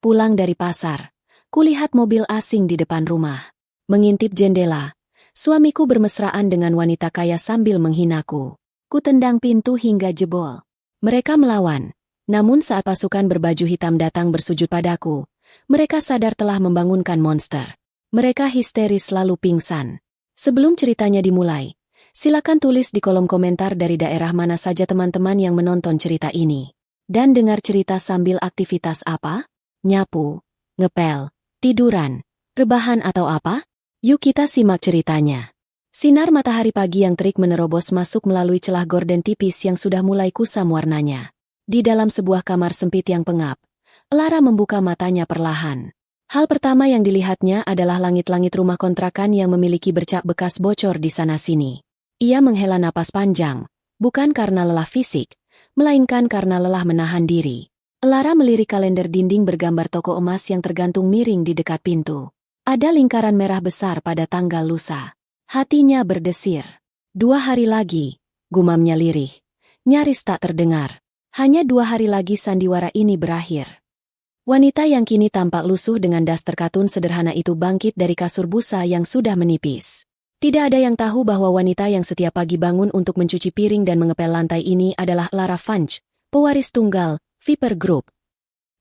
Pulang dari pasar, kulihat mobil asing di depan rumah. Mengintip jendela, suamiku bermesraan dengan wanita kaya sambil menghinaku. Kutendang pintu hingga jebol. Mereka melawan, namun saat pasukan berbaju hitam datang bersujud padaku, mereka sadar telah membangunkan monster. Mereka histeris lalu pingsan. Sebelum ceritanya dimulai, silakan tulis di kolom komentar dari daerah mana saja teman-teman yang menonton cerita ini. Dan dengar cerita sambil aktivitas apa? Nyapu, ngepel, tiduran, rebahan atau apa? Yuk kita simak ceritanya. Sinar matahari pagi yang terik menerobos masuk melalui celah gorden tipis yang sudah mulai kusam warnanya. Di dalam sebuah kamar sempit yang pengap, Lara membuka matanya perlahan. Hal pertama yang dilihatnya adalah langit-langit rumah kontrakan yang memiliki bercak bekas bocor di sana-sini. Ia menghela napas panjang, bukan karena lelah fisik, melainkan karena lelah menahan diri. Lara melirik kalender dinding bergambar toko emas yang tergantung miring di dekat pintu. Ada lingkaran merah besar pada tanggal lusa. Hatinya berdesir. 2 hari lagi, gumamnya lirih. Nyaris tak terdengar. Hanya 2 hari lagi sandiwara ini berakhir. Wanita yang kini tampak lusuh dengan das terkatun sederhana itu bangkit dari kasur busa yang sudah menipis. Tidak ada yang tahu bahwa wanita yang setiap pagi bangun untuk mencuci piring dan mengepel lantai ini adalah Lara Funch, pewaris tunggal, Viper Group.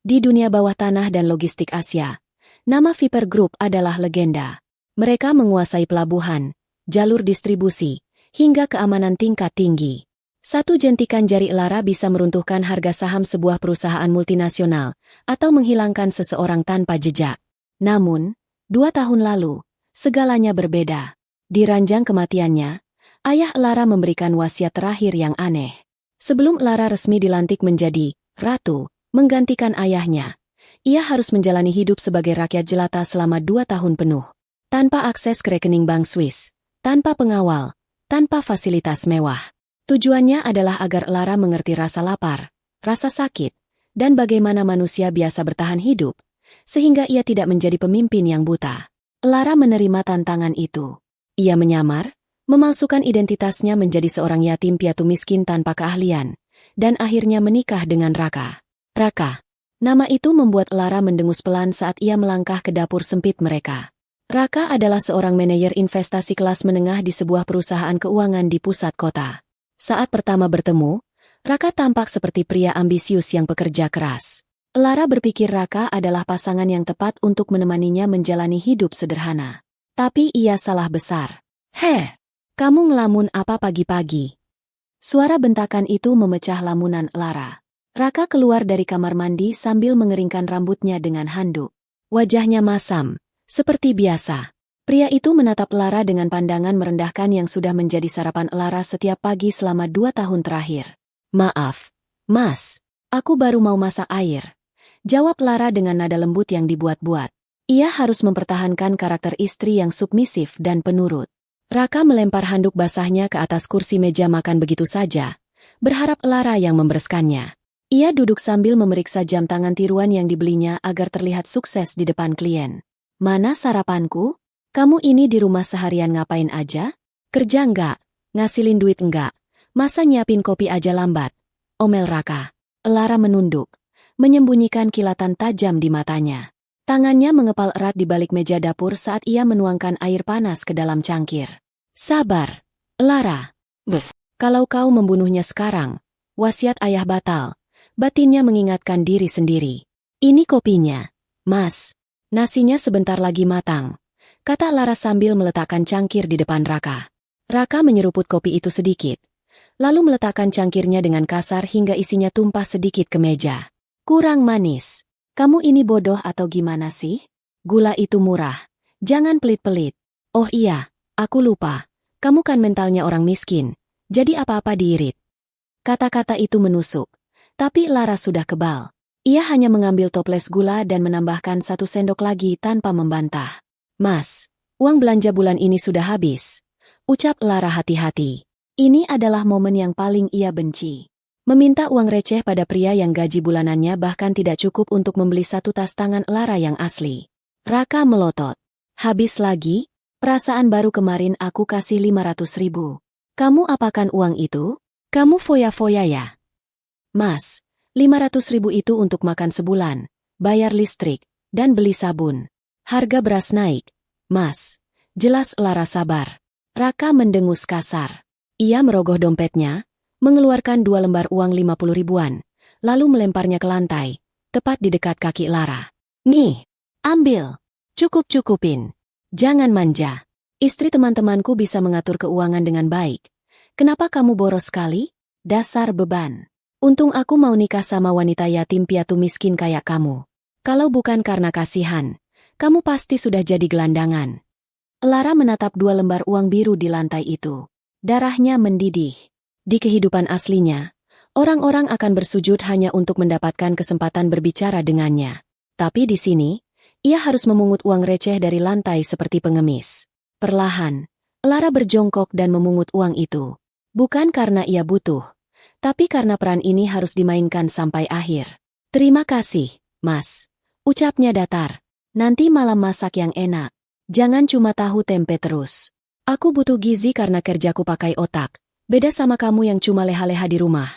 Di dunia bawah tanah dan logistik Asia, nama Viper Group adalah legenda. Mereka menguasai pelabuhan, jalur distribusi, hingga keamanan tingkat tinggi. Satu jentikan jari Lara bisa meruntuhkan harga saham sebuah perusahaan multinasional, atau menghilangkan seseorang tanpa jejak. Namun, 2 tahun lalu, segalanya berbeda. Di ranjang kematiannya, ayah Lara memberikan wasiat terakhir yang aneh. Sebelum Lara resmi dilantik menjadi ratu, menggantikan ayahnya, ia harus menjalani hidup sebagai rakyat jelata selama 2 tahun penuh. Tanpa akses ke rekening bank Swiss, tanpa pengawal, tanpa fasilitas mewah. Tujuannya adalah agar Lara mengerti rasa lapar, rasa sakit, dan bagaimana manusia biasa bertahan hidup, sehingga ia tidak menjadi pemimpin yang buta. Lara menerima tantangan itu. Ia menyamar, memalsukan identitasnya menjadi seorang yatim piatu miskin tanpa keahlian, dan akhirnya menikah dengan Raka. Raka. Nama itu membuat Lara mendengus pelan saat ia melangkah ke dapur sempit mereka. Raka adalah seorang manajer investasi kelas menengah di sebuah perusahaan keuangan di pusat kota. Saat pertama bertemu, Raka tampak seperti pria ambisius yang pekerja keras. Lara berpikir Raka adalah pasangan yang tepat untuk menemaninya menjalani hidup sederhana. Tapi ia salah besar. "Heh, kamu ngelamun apa pagi-pagi?" Suara bentakan itu memecah lamunan Lara. Raka keluar dari kamar mandi sambil mengeringkan rambutnya dengan handuk. Wajahnya masam, seperti biasa. Pria itu menatap Lara dengan pandangan merendahkan yang sudah menjadi sarapan Lara setiap pagi selama 2 tahun terakhir. "Maaf, Mas, aku baru mau masak air," jawab Lara dengan nada lembut yang dibuat-buat. Ia harus mempertahankan karakter istri yang submisif dan penurut. Raka melempar handuk basahnya ke atas kursi meja makan begitu saja, berharap Lara yang membereskannya. Ia duduk sambil memeriksa jam tangan tiruan yang dibelinya agar terlihat sukses di depan klien. "Mana sarapanku? Kamu ini di rumah seharian ngapain aja? Kerja enggak? Ngasilin duit enggak? Masa nyiapin kopi aja lambat?" omel Raka. Lara menunduk, menyembunyikan kilatan tajam di matanya. Tangannya mengepal erat di balik meja dapur saat ia menuangkan air panas ke dalam cangkir. "Sabar, Lara. Kalau kau membunuhnya sekarang, wasiat ayah batal," batinnya mengingatkan diri sendiri. "Ini kopinya, Mas. Nasinya sebentar lagi matang," kata Lara sambil meletakkan cangkir di depan Raka. Raka menyeruput kopi itu sedikit, lalu meletakkan cangkirnya dengan kasar hingga isinya tumpah sedikit ke meja. "Kurang manis. Kamu ini bodoh atau gimana sih? Gula itu murah. Jangan pelit-pelit. Oh iya, aku lupa. Kamu kan mentalnya orang miskin, jadi apa-apa diirit." Kata-kata itu menusuk, tapi Lara sudah kebal. Ia hanya mengambil toples gula dan menambahkan 1 sendok lagi tanpa membantah. "Mas, uang belanja bulan ini sudah habis," ucap Lara hati-hati. Ini adalah momen yang paling ia benci. Meminta uang receh pada pria yang gaji bulanannya bahkan tidak cukup untuk membeli 1 tas tangan Lara yang asli. Raka melotot. "Habis lagi? Perasaan baru kemarin aku kasih 500.000. Kamu apakan uang itu? Kamu foya-foya ya?" "Mas, 500.000 itu untuk makan sebulan. bayar listrik, dan beli sabun. Harga beras naik. Mas, jelas Lara sabar. Raka mendengus kasar. Ia merogoh dompetnya, mengeluarkan 2 lembar uang 50 ribuan, lalu melemparnya ke lantai, tepat di dekat kaki Lara. Nih, ambil. Cukup-cukupin. Jangan manja. Istri teman-temanku bisa mengatur keuangan dengan baik. Kenapa kamu boros sekali? Dasar beban. Untung aku mau nikah sama wanita yatim piatu miskin kayak kamu. Kalau bukan karena kasihan, kamu pasti sudah jadi gelandangan. Lara menatap 2 lembar uang biru di lantai itu. Darahnya mendidih. Di kehidupan aslinya, orang-orang akan bersujud hanya untuk mendapatkan kesempatan berbicara dengannya. Tapi di sini, ia harus memungut uang receh dari lantai seperti pengemis. Perlahan, Lara berjongkok dan memungut uang itu. Bukan karena ia butuh, tapi karena peran ini harus dimainkan sampai akhir. Terima kasih, Mas. Ucapnya datar. Nanti malam masak yang enak. Jangan cuma tahu tempe terus. Aku butuh gizi karena kerjaku pakai otak. Beda sama kamu yang cuma leha-leha di rumah.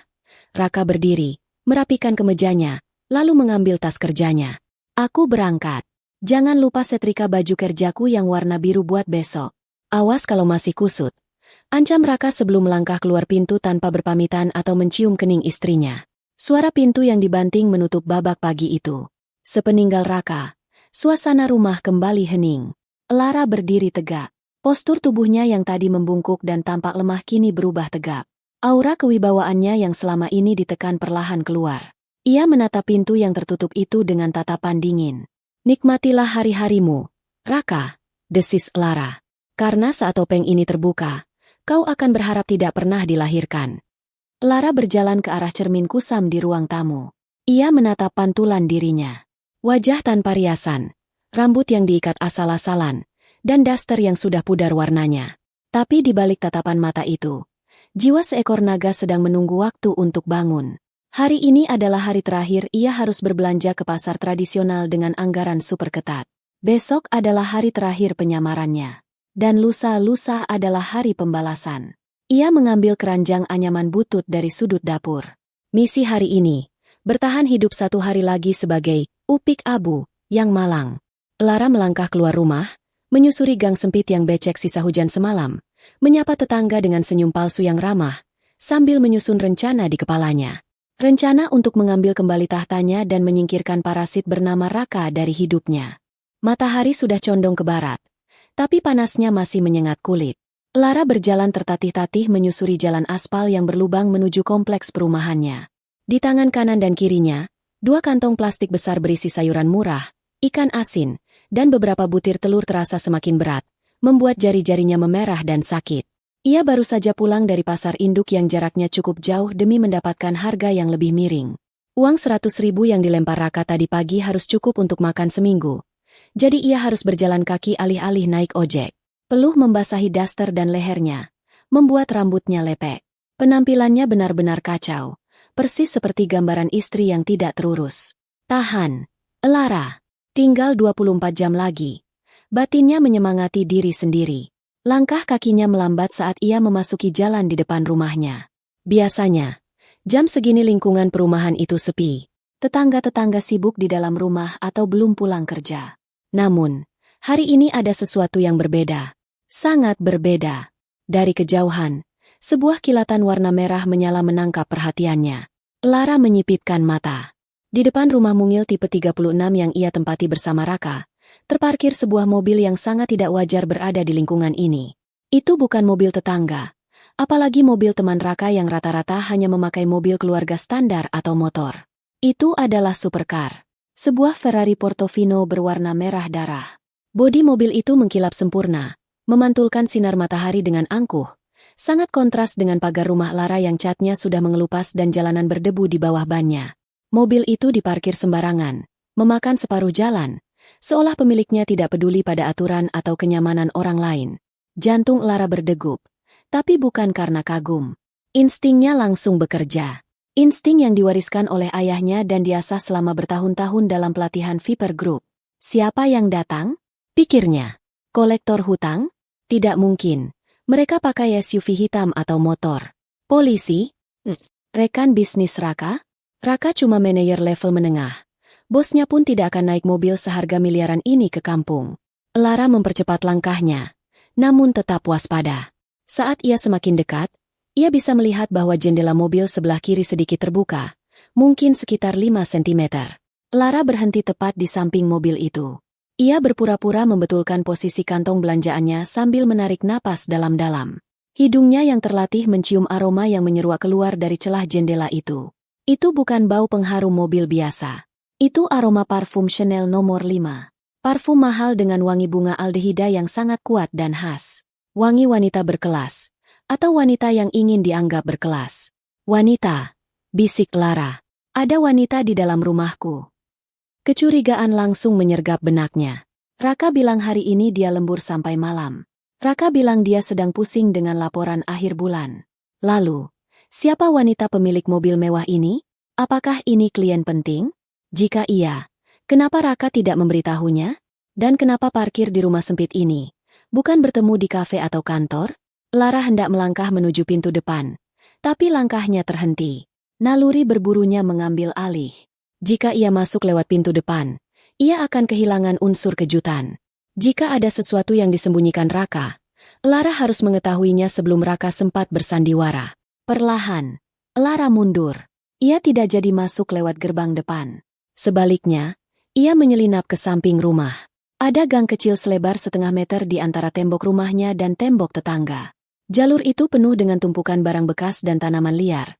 Raka berdiri, merapikan kemejanya, lalu mengambil tas kerjanya. Aku berangkat. Jangan lupa setrika baju kerjaku yang warna biru buat besok. Awas kalau masih kusut. Ancam Raka sebelum melangkah keluar pintu tanpa berpamitan atau mencium kening istrinya. Suara pintu yang dibanting menutup babak pagi itu. Sepeninggal Raka, suasana rumah kembali hening. Lara berdiri tegak. Postur tubuhnya yang tadi membungkuk dan tampak lemah kini berubah tegap. Aura kewibawaannya yang selama ini ditekan perlahan keluar. Ia menatap pintu yang tertutup itu dengan tatapan dingin. Nikmatilah hari-harimu, Raka, desis Lara. Karena saat topeng ini terbuka, kau akan berharap tidak pernah dilahirkan. Lara berjalan ke arah cermin kusam di ruang tamu. Ia menatap pantulan dirinya. Wajah tanpa riasan, rambut yang diikat asal-asalan, dan daster yang sudah pudar warnanya. Tapi di balik tatapan mata itu, jiwa seekor naga sedang menunggu waktu untuk bangun. Hari ini adalah hari terakhir ia harus berbelanja ke pasar tradisional dengan anggaran super ketat. Besok adalah hari terakhir penyamarannya. Dan lusa-lusa adalah hari pembalasan. Ia mengambil keranjang anyaman butut dari sudut dapur. Misi hari ini, bertahan hidup 1 hari lagi sebagai upik abu yang malang. Lara melangkah keluar rumah, menyusuri gang sempit yang becek sisa hujan semalam, menyapa tetangga dengan senyum palsu yang ramah, sambil menyusun rencana di kepalanya. Rencana untuk mengambil kembali tahtanya dan menyingkirkan parasit bernama Raka dari hidupnya. Matahari sudah condong ke barat, tapi panasnya masih menyengat kulit. Lara berjalan tertatih-tatih menyusuri jalan aspal yang berlubang menuju kompleks perumahannya. Di tangan kanan dan kirinya, 2 kantong plastik besar berisi sayuran murah, ikan asin, dan beberapa butir telur terasa semakin berat, membuat jari-jarinya memerah dan sakit. Ia baru saja pulang dari pasar induk yang jaraknya cukup jauh demi mendapatkan harga yang lebih miring. Uang 100 ribu yang dilempar Raka tadi pagi harus cukup untuk makan seminggu. Jadi ia harus berjalan kaki alih-alih naik ojek. Peluh membasahi daster dan lehernya, membuat rambutnya lepek. Penampilannya benar-benar kacau, persis seperti gambaran istri yang tidak terurus. Tahan, Lara. Tinggal 24 jam lagi. Batinnya menyemangati diri sendiri. Langkah kakinya melambat saat ia memasuki jalan di depan rumahnya. Biasanya, jam segini lingkungan perumahan itu sepi. Tetangga-tetangga sibuk di dalam rumah atau belum pulang kerja. Namun, hari ini ada sesuatu yang berbeda. Sangat berbeda. Dari kejauhan, sebuah kilatan warna merah menyala menangkap perhatiannya. Lara menyipitkan mata. Di depan rumah mungil tipe 36 yang ia tempati bersama Raka, terparkir sebuah mobil yang sangat tidak wajar berada di lingkungan ini. Itu bukan mobil tetangga, apalagi mobil teman Raka yang rata-rata hanya memakai mobil keluarga standar atau motor. Itu adalah supercar, sebuah Ferrari Portofino berwarna merah darah. Bodi mobil itu mengkilap sempurna, memantulkan sinar matahari dengan angkuh, sangat kontras dengan pagar rumah Lara yang catnya sudah mengelupas dan jalanan berdebu di bawah bannya. Mobil itu diparkir sembarangan, memakan separuh jalan, seolah pemiliknya tidak peduli pada aturan atau kenyamanan orang lain. Jantung Lara berdegup, tapi bukan karena kagum. Instingnya langsung bekerja. Insting yang diwariskan oleh ayahnya dan diasah selama bertahun-tahun dalam pelatihan Viper Group. Siapa yang datang? Pikirnya. Kolektor hutang? Tidak mungkin. Mereka pakai SUV hitam atau motor. Polisi? Rekan bisnis Raka? Raka cuma manajer level menengah. Bosnya pun tidak akan naik mobil seharga miliaran ini ke kampung. Lara mempercepat langkahnya, namun tetap waspada. Saat ia semakin dekat, ia bisa melihat bahwa jendela mobil sebelah kiri sedikit terbuka, mungkin sekitar 5 cm. Lara berhenti tepat di samping mobil itu. Ia berpura-pura membetulkan posisi kantong belanjaannya sambil menarik napas dalam-dalam. Hidungnya yang terlatih mencium aroma yang menyeruak keluar dari celah jendela itu. Itu bukan bau pengharum mobil biasa. Itu aroma parfum Chanel nomor 5. Parfum mahal dengan wangi bunga aldehida yang sangat kuat dan khas. Wangi wanita berkelas. Atau wanita yang ingin dianggap berkelas. Wanita, bisik Lara. Ada wanita di dalam rumahku. Kecurigaan langsung menyergap benaknya. Raka bilang hari ini dia lembur sampai malam. Raka bilang dia sedang pusing dengan laporan akhir bulan. Lalu, siapa wanita pemilik mobil mewah ini? Apakah ini klien penting? Jika iya, kenapa Raka tidak memberitahunya? Dan kenapa parkir di rumah sempit ini? Bukan bertemu di kafe atau kantor? Lara hendak melangkah menuju pintu depan. Tapi langkahnya terhenti. Naluri berburunya mengambil alih. Jika ia masuk lewat pintu depan, ia akan kehilangan unsur kejutan. Jika ada sesuatu yang disembunyikan Raka, Lara harus mengetahuinya sebelum Raka sempat bersandiwara. Perlahan, Lara mundur. Ia tidak jadi masuk lewat gerbang depan. Sebaliknya, ia menyelinap ke samping rumah. Ada gang kecil selebar setengah meter di antara tembok rumahnya dan tembok tetangga. Jalur itu penuh dengan tumpukan barang bekas dan tanaman liar.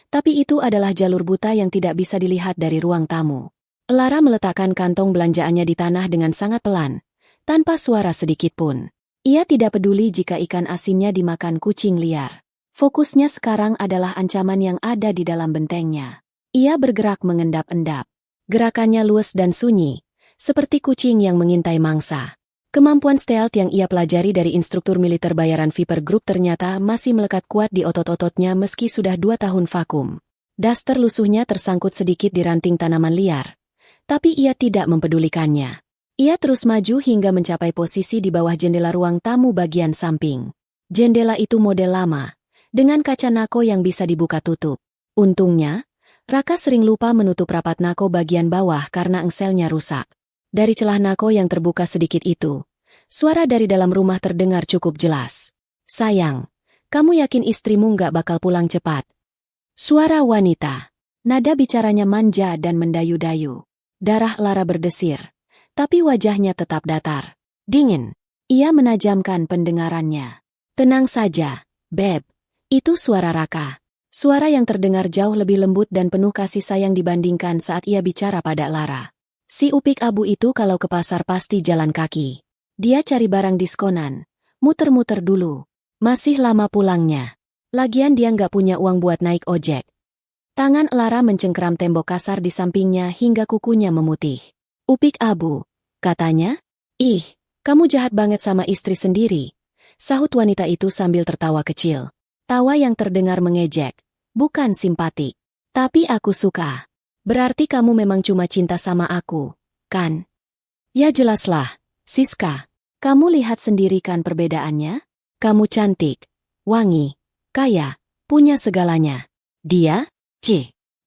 Tapi itu adalah jalur buta yang tidak bisa dilihat dari ruang tamu. Lara meletakkan kantong belanjaannya di tanah dengan sangat pelan, tanpa suara sedikit pun. Ia tidak peduli jika ikan asinnya dimakan kucing liar. Fokusnya sekarang adalah ancaman yang ada di dalam bentengnya. Ia bergerak mengendap-endap. Gerakannya luas dan sunyi, seperti kucing yang mengintai mangsa. Kemampuan stealth yang ia pelajari dari instruktur militer bayaran Viper Group ternyata masih melekat kuat di otot-ototnya meski sudah 2 tahun vakum. Daster lusuhnya tersangkut sedikit di ranting tanaman liar. Tapi ia tidak mempedulikannya. Ia terus maju hingga mencapai posisi di bawah jendela ruang tamu bagian samping. Jendela itu model lama, dengan kaca nako yang bisa dibuka tutup. Untungnya, Raka sering lupa menutup rapat nako bagian bawah karena engselnya rusak. Dari celah nako yang terbuka sedikit itu, suara dari dalam rumah terdengar cukup jelas. Sayang, kamu yakin istrimu nggak bakal pulang cepat? Suara wanita. Nada bicaranya manja dan mendayu-dayu. Darah Lara berdesir, tapi wajahnya tetap datar. Dingin. Ia menajamkan pendengarannya. Tenang saja, Beb. Itu suara Raka. Suara yang terdengar jauh lebih lembut dan penuh kasih sayang dibandingkan saat ia bicara pada Lara. Si Upik Abu itu kalau ke pasar pasti jalan kaki. Dia cari barang diskonan. Muter-muter dulu. Masih lama pulangnya. Lagian dia nggak punya uang buat naik ojek. Tangan Lara mencengkeram tembok kasar di sampingnya hingga kukunya memutih. Upik Abu, katanya. Ih, kamu jahat banget sama istri sendiri. Sahut wanita itu sambil tertawa kecil. Tawa yang terdengar mengejek, bukan simpatik. Tapi aku suka. Berarti kamu memang cuma cinta sama aku, kan? Ya jelaslah, Siska. Kamu lihat sendiri kan perbedaannya? Kamu cantik, wangi, kaya, punya segalanya. Dia?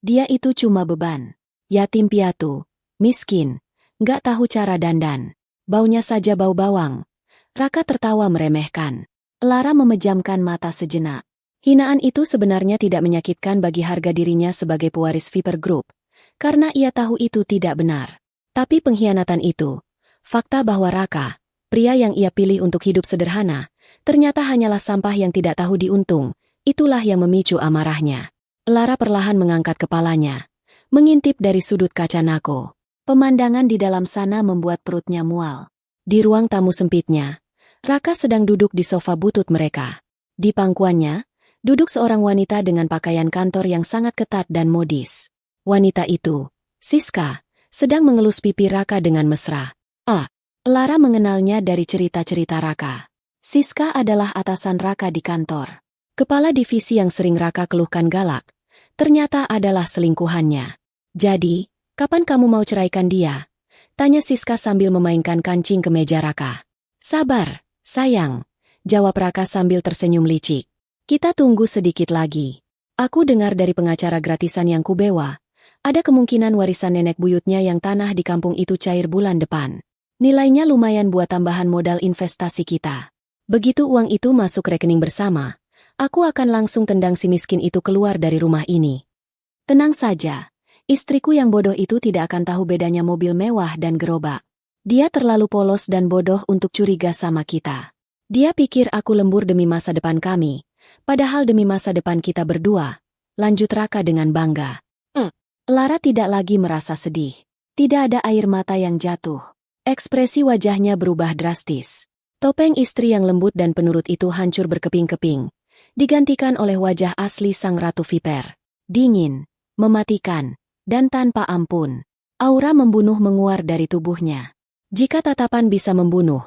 Dia itu cuma beban. Yatim piatu, miskin, nggak tahu cara dandan. Baunya saja bau bawang. Raka tertawa meremehkan. Lara memejamkan mata sejenak. Hinaan itu sebenarnya tidak menyakitkan bagi harga dirinya sebagai pewaris Viper Group, karena ia tahu itu tidak benar. Tapi pengkhianatan itu, fakta bahwa Raka, pria yang ia pilih untuk hidup sederhana, ternyata hanyalah sampah yang tidak tahu diuntung, itulah yang memicu amarahnya. Lara perlahan mengangkat kepalanya, mengintip dari sudut kaca nako. Pemandangan di dalam sana membuat perutnya mual. Di ruang tamu sempitnya, Raka sedang duduk di sofa butut mereka. Di pangkuannya, duduk seorang wanita dengan pakaian kantor yang sangat ketat dan modis. Wanita itu, Siska, sedang mengelus pipi Raka dengan mesra. Lara mengenalnya dari cerita-cerita Raka. Siska adalah atasan Raka di kantor. Kepala divisi yang sering Raka keluhkan galak, ternyata adalah selingkuhannya. Jadi, kapan kamu mau ceraikan dia? Tanya Siska sambil memainkan kancing ke meja Raka. Sabar, sayang, jawab Raka sambil tersenyum licik. Kita tunggu sedikit lagi. Aku dengar dari pengacara gratisan yang kubewa, Ada kemungkinan warisan nenek buyutnya yang tanah di kampung itu cair bulan depan. Nilainya lumayan buat tambahan modal investasi kita. Begitu uang itu masuk rekening bersama, aku akan langsung tendang si miskin itu keluar dari rumah ini. Tenang saja, istriku yang bodoh itu tidak akan tahu bedanya mobil mewah dan gerobak. Dia terlalu polos dan bodoh untuk curiga sama kita. Dia pikir aku lembur demi masa depan kami, padahal demi masa depan kita berdua. Lanjut Raka dengan bangga. Lara tidak lagi merasa sedih. Tidak ada air mata yang jatuh. Ekspresi wajahnya berubah drastis. Topeng istri yang lembut dan penurut itu hancur berkeping-keping, digantikan oleh wajah asli sang Ratu Viper. Dingin, mematikan, dan tanpa ampun. Aura membunuh menguar dari tubuhnya. Jika tatapan bisa membunuh,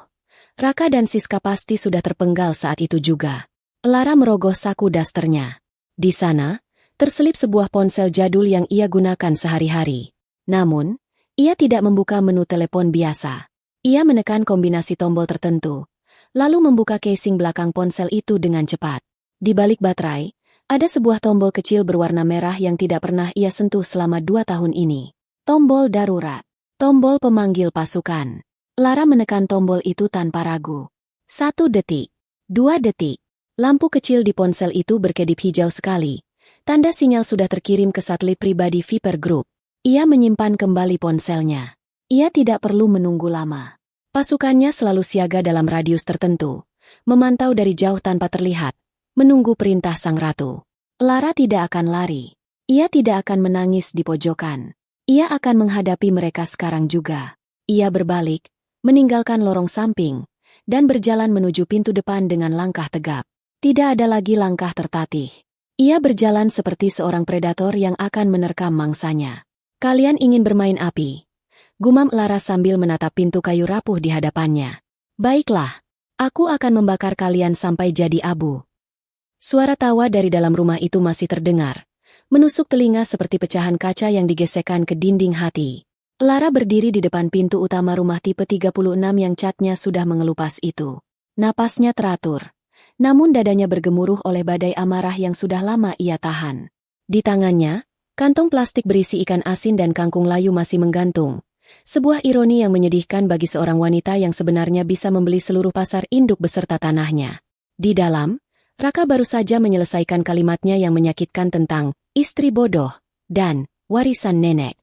Raka dan Siska pasti sudah terpenggal saat itu juga. Lara merogoh saku dasternya. Di sana, terselip sebuah ponsel jadul yang ia gunakan sehari-hari. Namun, ia tidak membuka menu telepon biasa. Ia menekan kombinasi tombol tertentu, lalu membuka casing belakang ponsel itu dengan cepat. Di balik baterai, ada sebuah tombol kecil berwarna merah yang tidak pernah ia sentuh selama 2 tahun ini. Tombol darurat. Tombol pemanggil pasukan. Lara menekan tombol itu tanpa ragu. 1 detik. 2 detik. Lampu kecil di ponsel itu berkedip hijau sekali. Tanda sinyal sudah terkirim ke satelit pribadi Viper Group. Ia menyimpan kembali ponselnya. Ia tidak perlu menunggu lama. Pasukannya selalu siaga dalam radius tertentu, memantau dari jauh tanpa terlihat, menunggu perintah sang ratu. Lara tidak akan lari. Ia tidak akan menangis di pojokan. Ia akan menghadapi mereka sekarang juga. Ia berbalik, meninggalkan lorong samping, dan berjalan menuju pintu depan dengan langkah tegap. Tidak ada lagi langkah tertatih. Ia berjalan seperti seorang predator yang akan menerkam mangsanya. Kalian ingin bermain api? Gumam Lara sambil menatap pintu kayu rapuh di hadapannya. Baiklah, aku akan membakar kalian sampai jadi abu. Suara tawa dari dalam rumah itu masih terdengar, menusuk telinga seperti pecahan kaca yang digesekkan ke dinding hati. Lara berdiri di depan pintu utama rumah tipe 36 yang catnya sudah mengelupas itu. Napasnya teratur. Namun dadanya bergemuruh oleh badai amarah yang sudah lama ia tahan. Di tangannya, kantong plastik berisi ikan asin dan kangkung layu masih menggantung. Sebuah ironi yang menyedihkan bagi seorang wanita yang sebenarnya bisa membeli seluruh pasar induk beserta tanahnya. Di dalam, Raka baru saja menyelesaikan kalimatnya yang menyakitkan tentang istri bodoh dan warisan nenek.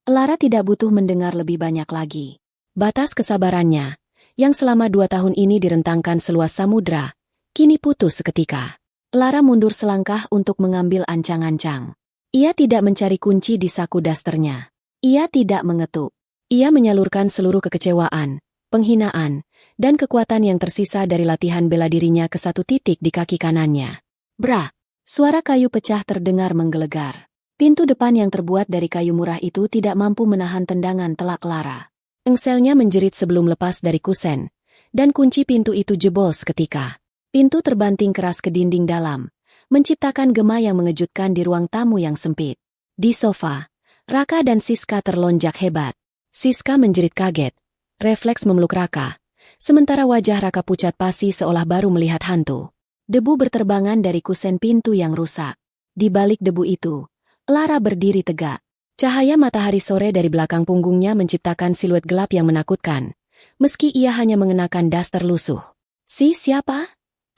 Lara tidak butuh mendengar lebih banyak lagi. Batas kesabarannya, yang selama 2 tahun ini direntangkan seluas samudra, kini putus seketika. Lara mundur selangkah untuk mengambil ancang-ancang. Ia tidak mencari kunci di saku dasternya. Ia tidak mengetuk. Ia menyalurkan seluruh kekecewaan, penghinaan, dan kekuatan yang tersisa dari latihan bela dirinya ke 1 titik di kaki kanannya. Brak! Suara kayu pecah terdengar menggelegar. Pintu depan yang terbuat dari kayu murah itu tidak mampu menahan tendangan telak Lara. Engselnya menjerit sebelum lepas dari kusen, dan kunci pintu itu jebol seketika. Pintu terbanting keras ke dinding dalam, menciptakan gema yang mengejutkan di ruang tamu yang sempit. Di sofa, Raka dan Siska terlonjak hebat. Siska menjerit kaget, refleks memeluk Raka, sementara wajah Raka pucat pasi seolah baru melihat hantu. Debu berterbangan dari kusen pintu yang rusak. Di balik debu itu, Lara berdiri tegak. Cahaya matahari sore dari belakang punggungnya menciptakan siluet gelap yang menakutkan, meski ia hanya mengenakan daster lusuh. Siapa?"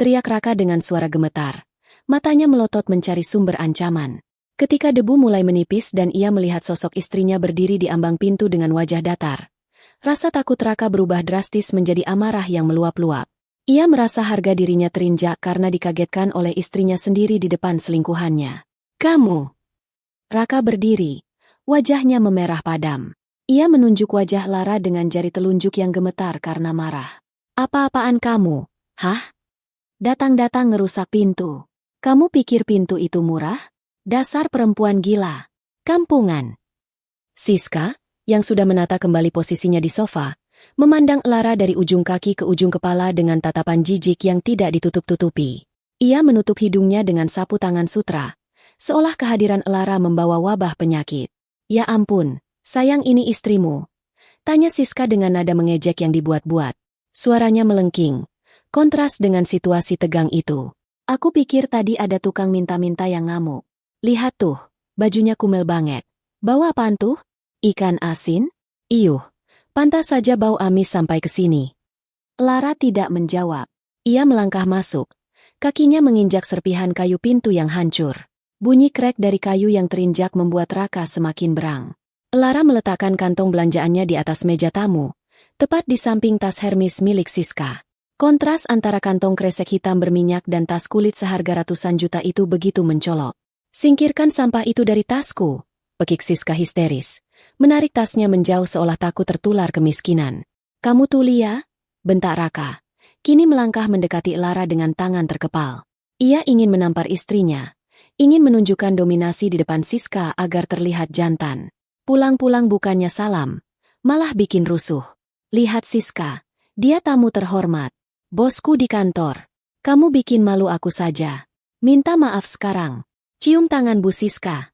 teriak Raka dengan suara gemetar. Matanya melotot mencari sumber ancaman. Ketika debu mulai menipis dan ia melihat sosok istrinya berdiri di ambang pintu dengan wajah datar, rasa takut Raka berubah drastis menjadi amarah yang meluap-luap. Ia merasa harga dirinya terinjak karena dikagetkan oleh istrinya sendiri di depan selingkuhannya. "Kamu!" Raka berdiri, wajahnya memerah padam. Ia menunjuk wajah Lara dengan jari telunjuk yang gemetar karena marah. "Apa-apaan kamu? Hah? Datang-datang ngerusak pintu. Kamu pikir pintu itu murah? Dasar perempuan gila. Kampungan." Siska, yang sudah menata kembali posisinya di sofa, memandang Lara dari ujung kaki ke ujung kepala dengan tatapan jijik yang tidak ditutup-tutupi. Ia menutup hidungnya dengan sapu tangan sutra, seolah kehadiran Lara membawa wabah penyakit. "Ya ampun, sayang ini istrimu?" tanya Siska dengan nada mengejek yang dibuat-buat. Suaranya melengking, kontras dengan situasi tegang itu. "Aku pikir tadi ada tukang minta-minta yang ngamuk. Lihat tuh, bajunya kumel banget. Bau apaan tuh? Ikan asin? Iyuh, pantas saja bau amis sampai ke sini. Lara tidak menjawab. Ia melangkah masuk. Kakinya menginjak serpihan kayu pintu yang hancur. Bunyi krek dari kayu yang terinjak membuat Raka semakin berang. Lara meletakkan kantong belanjaannya di atas meja tamu, tepat di samping tas Hermes milik Siska. Kontras antara kantong kresek hitam berminyak dan tas kulit seharga ratusan juta itu begitu mencolok. Singkirkan sampah itu dari tasku, pekik Siska histeris. Menarik tasnya menjauh seolah takut tertular kemiskinan. Kamu Tulia? Bentak Raka. Kini melangkah mendekati Lara dengan tangan terkepal. Ia ingin menampar istrinya. Ingin menunjukkan dominasi di depan Siska agar terlihat jantan. Pulang-pulang bukannya salam, malah bikin rusuh. Lihat Siska, dia tamu terhormat. Bosku di kantor. Kamu bikin malu aku saja. Minta maaf sekarang. Cium tangan Bu Siska.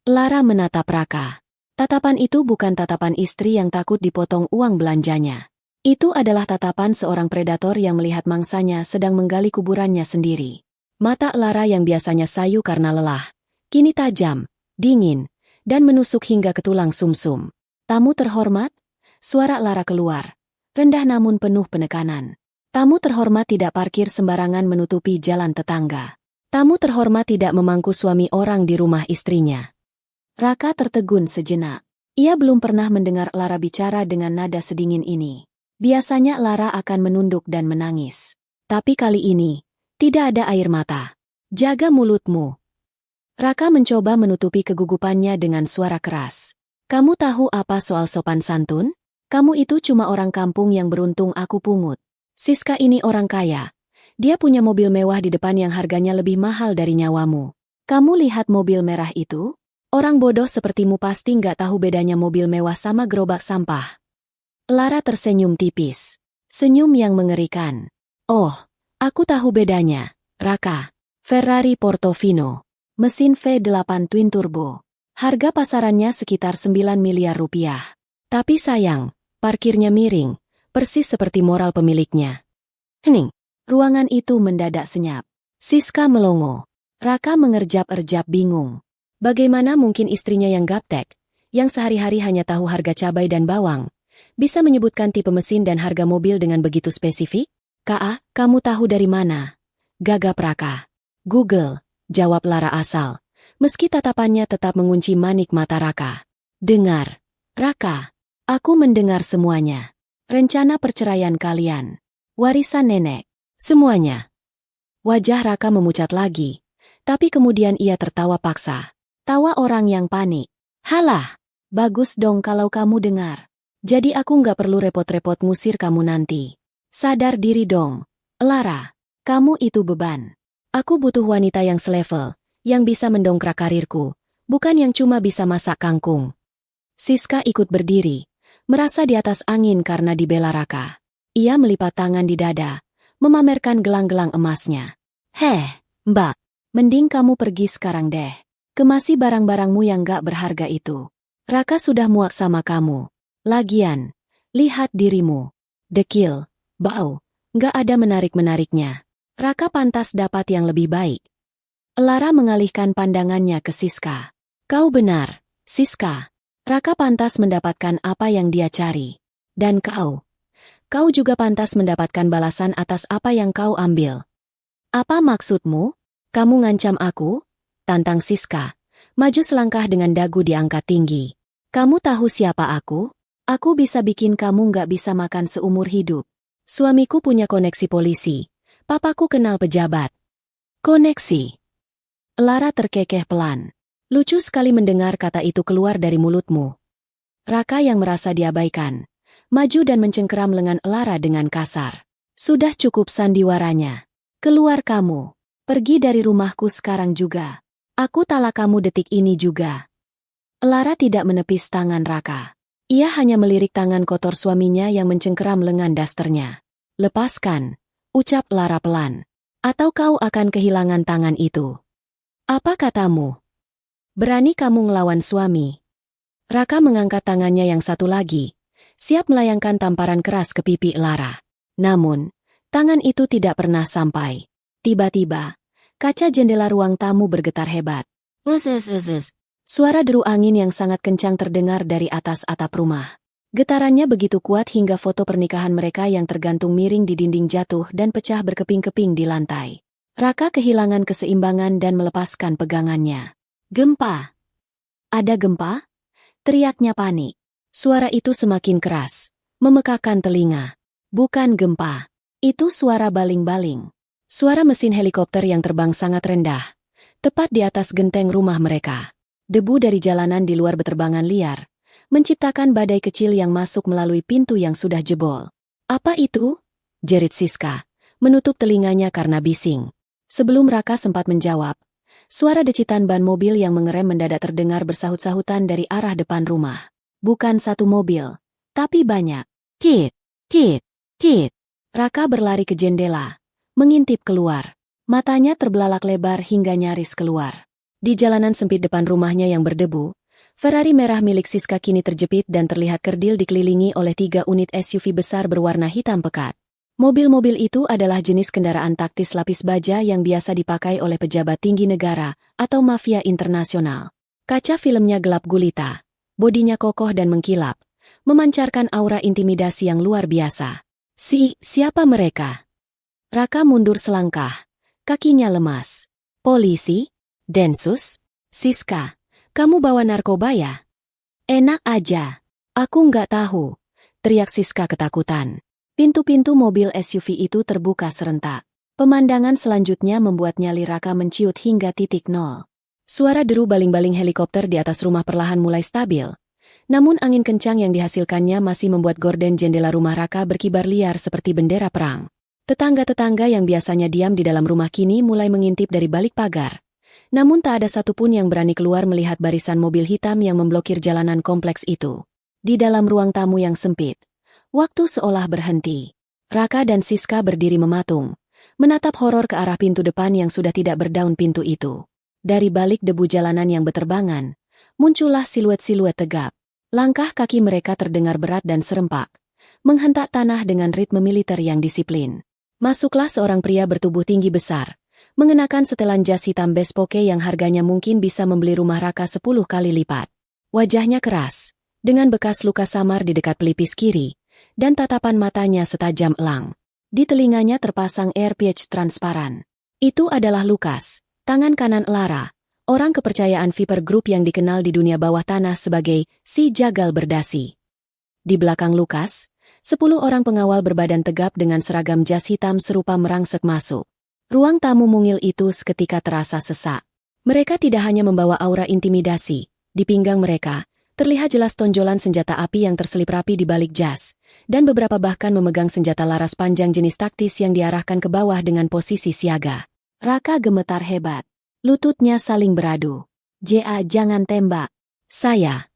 Lara menatap Raka. Tatapan itu bukan tatapan istri yang takut dipotong uang belanjanya. Itu adalah tatapan seorang predator yang melihat mangsanya sedang menggali kuburannya sendiri. Mata Lara yang biasanya sayu karena lelah, kini tajam, dingin, dan menusuk hingga ke tulang sumsum. Tamu terhormat? Suara Lara keluar, rendah namun penuh penekanan. Tamu terhormat tidak parkir sembarangan menutupi jalan tetangga. Tamu terhormat tidak memangku suami orang di rumah istrinya. Raka tertegun sejenak. Ia belum pernah mendengar Lara bicara dengan nada sedingin ini. Biasanya Lara akan menunduk dan menangis. Tapi kali ini, tidak ada air mata. Jaga mulutmu. Raka mencoba menutupi kegugupannya dengan suara keras. Kamu tahu apa soal sopan santun? Kamu itu cuma orang kampung yang beruntung aku pungut. Siska ini orang kaya. Dia punya mobil mewah di depan yang harganya lebih mahal dari nyawamu. Kamu lihat mobil merah itu? Orang bodoh sepertimu pasti nggak tahu bedanya mobil mewah sama gerobak sampah. Lara tersenyum tipis. Senyum yang mengerikan. Oh, aku tahu bedanya, Raka. Ferrari Portofino. Mesin V8 Twin Turbo. Harga pasarannya sekitar 9 miliar rupiah. Tapi sayang, parkirnya miring, persis seperti moral pemiliknya. Hening. Ruangan itu mendadak senyap. Siska melongo. Raka mengerjap-erjap bingung. Bagaimana mungkin istrinya yang gaptek, yang sehari-hari hanya tahu harga cabai dan bawang, bisa menyebutkan tipe mesin dan harga mobil dengan begitu spesifik? Kak, kamu tahu dari mana? Gagap Raka. Google, jawab Lara asal, meski tatapannya tetap mengunci manik mata Raka. Dengar, Raka, aku mendengar semuanya. Rencana perceraian kalian, warisan nenek, semuanya. Wajah Raka memucat lagi, tapi kemudian ia tertawa paksa. Tawa orang yang panik. Halah, bagus dong kalau kamu dengar. Jadi aku nggak perlu repot-repot ngusir kamu nanti. Sadar diri dong. Lara, kamu itu beban. Aku butuh wanita yang selevel, yang bisa mendongkrak karirku, bukan yang cuma bisa masak kangkung. Siska ikut berdiri, merasa di atas angin karena dibela Raka. Ia melipat tangan di dada, memamerkan gelang-gelang emasnya. Heh, Mbak, mending kamu pergi sekarang deh. Kemasi barang-barangmu yang gak berharga itu. Raka sudah muak sama kamu. Lagian, lihat dirimu. Dekil, bau, gak ada menarik-menariknya. Raka pantas dapat yang lebih baik. Lara mengalihkan pandangannya ke Siska. Kau benar, Siska. Raka pantas mendapatkan apa yang dia cari. Dan kau juga pantas mendapatkan balasan atas apa yang kau ambil. Apa maksudmu? Kamu ngancam aku? Tantang Siska, maju selangkah dengan dagu diangkat tinggi. Kamu tahu siapa aku? Aku bisa bikin kamu nggak bisa makan seumur hidup. Suamiku punya koneksi polisi. Papaku kenal pejabat. Koneksi. Lara terkekeh pelan. Lucu sekali mendengar kata itu keluar dari mulutmu. Raka yang merasa diabaikan, maju dan mencengkeram lengan Lara dengan kasar. Sudah cukup sandiwaranya. Keluar kamu. Pergi dari rumahku sekarang juga. Aku talak kamu detik ini juga. Lara tidak menepis tangan Raka. Ia hanya melirik tangan kotor suaminya yang mencengkeram lengan dasternya. Lepaskan, ucap Lara pelan. Atau kau akan kehilangan tangan itu. Apa katamu? Berani kamu ngelawan suami? Raka mengangkat tangannya yang satu lagi, siap melayangkan tamparan keras ke pipi Lara. Namun, tangan itu tidak pernah sampai. Tiba-tiba, kaca jendela ruang tamu bergetar hebat. Suara deru angin yang sangat kencang terdengar dari atas atap rumah. Getarannya begitu kuat hingga foto pernikahan mereka yang tergantung miring di dinding jatuh dan pecah berkeping-keping di lantai. Raka kehilangan keseimbangan dan melepaskan pegangannya. Gempa! Ada gempa? Teriaknya panik. Suara itu semakin keras, memekakan telinga. Bukan gempa. Itu suara baling-baling. Suara mesin helikopter yang terbang sangat rendah, tepat di atas genteng rumah mereka. Debu dari jalanan di luar beterbangan liar, menciptakan badai kecil yang masuk melalui pintu yang sudah jebol. Apa itu? Jerit Siska, menutup telinganya karena bising. Sebelum Raka sempat menjawab, suara decitan ban mobil yang mengerem mendadak terdengar bersahut-sahutan dari arah depan rumah. Bukan satu mobil, tapi banyak. Cit, cit, cit. Raka berlari ke jendela, mengintip keluar. Matanya terbelalak lebar hingga nyaris keluar. Di jalanan sempit depan rumahnya yang berdebu, Ferrari merah milik Siska kini terjepit dan terlihat kerdil dikelilingi oleh 3 unit SUV besar berwarna hitam pekat. Mobil-mobil itu adalah jenis kendaraan taktis lapis baja yang biasa dipakai oleh pejabat tinggi negara atau mafia internasional. Kaca filmnya gelap gulita, bodinya kokoh dan mengkilap, memancarkan aura intimidasi yang luar biasa. Siapa mereka? Raka mundur selangkah, kakinya lemas. Polisi? Densus? Siska? Kamu bawa narkoba ya? Enak aja. Aku nggak tahu, teriak Siska ketakutan. Pintu-pintu mobil SUV itu terbuka serentak. Pemandangan selanjutnya membuat nyali Raka menciut hingga titik nol. Suara deru baling-baling helikopter di atas rumah perlahan mulai stabil. Namun angin kencang yang dihasilkannya masih membuat gorden jendela rumah Raka berkibar liar seperti bendera perang. Tetangga-tetangga yang biasanya diam di dalam rumah kini mulai mengintip dari balik pagar. Namun tak ada satupun yang berani keluar melihat barisan mobil hitam yang memblokir jalanan kompleks itu. Di dalam ruang tamu yang sempit, waktu seolah berhenti. Raka dan Siska berdiri mematung, menatap horor ke arah pintu depan yang sudah tidak berdaun pintu itu. Dari balik debu jalanan yang beterbangan, muncullah siluet-siluet tegap. Langkah kaki mereka terdengar berat dan serempak, menghentak tanah dengan ritme militer yang disiplin. Masuklah seorang pria bertubuh tinggi besar, mengenakan setelan jas hitam bespoke yang harganya mungkin bisa membeli rumah Raka 10 kali lipat. Wajahnya keras, dengan bekas luka samar di dekat pelipis kiri, dan tatapan matanya setajam elang. Di telinganya terpasang earpiece transparan. Itu adalah Lukas, tangan kanan Lara, orang kepercayaan Viper Group yang dikenal di dunia bawah tanah sebagai si jagal berdasi. Di belakang Lukas, 10 orang pengawal berbadan tegap dengan seragam jas hitam serupa merangsek masuk. Ruang tamu mungil itu seketika terasa sesak. Mereka tidak hanya membawa aura intimidasi. Di pinggang mereka, terlihat jelas tonjolan senjata api yang terselip rapi di balik jas, dan beberapa bahkan memegang senjata laras panjang jenis taktis yang diarahkan ke bawah dengan posisi siaga. Raka gemetar hebat. Lututnya saling beradu. Jangan tembak. Saya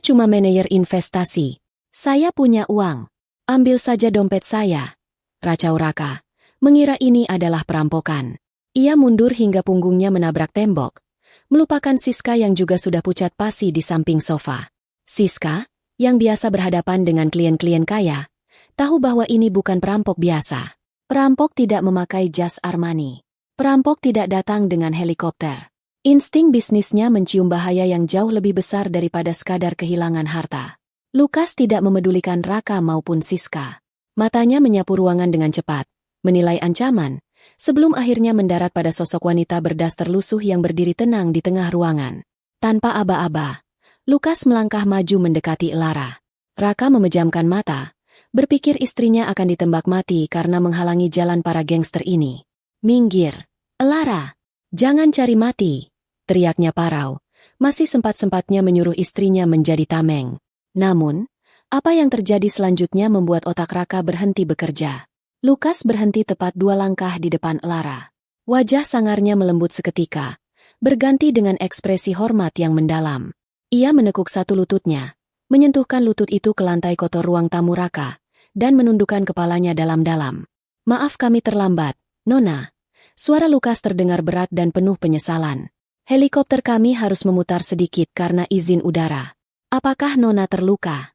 cuma manajer investasi. Saya punya uang. Ambil saja dompet saya. Racau Raka, mengira ini adalah perampokan. Ia mundur hingga punggungnya menabrak tembok, melupakan Siska yang juga sudah pucat pasi di samping sofa. Siska, yang biasa berhadapan dengan klien-klien kaya, tahu bahwa ini bukan perampok biasa. Perampok tidak memakai jas Armani. Perampok tidak datang dengan helikopter. Insting bisnisnya mencium bahaya yang jauh lebih besar daripada sekadar kehilangan harta. Lukas tidak memedulikan Raka maupun Siska. Matanya menyapu ruangan dengan cepat, menilai ancaman, sebelum akhirnya mendarat pada sosok wanita berdaster lusuh yang berdiri tenang di tengah ruangan. Tanpa aba-aba, Lukas melangkah maju mendekati Lara. Raka memejamkan mata, berpikir istrinya akan ditembak mati karena menghalangi jalan para gangster ini. Minggir, Lara, jangan cari mati, teriaknya parau, masih sempat-sempatnya menyuruh istrinya menjadi tameng. Namun, apa yang terjadi selanjutnya membuat otak Raka berhenti bekerja. Lukas berhenti tepat 2 langkah di depan Lara. Wajah sangarnya melembut seketika, berganti dengan ekspresi hormat yang mendalam. Ia menekuk satu lututnya, menyentuhkan lutut itu ke lantai kotor ruang tamu Raka, dan menundukkan kepalanya dalam-dalam. Maaf kami terlambat, Nona. Suara Lukas terdengar berat dan penuh penyesalan. Helikopter kami harus memutar sedikit karena izin udara. Apakah Nona terluka?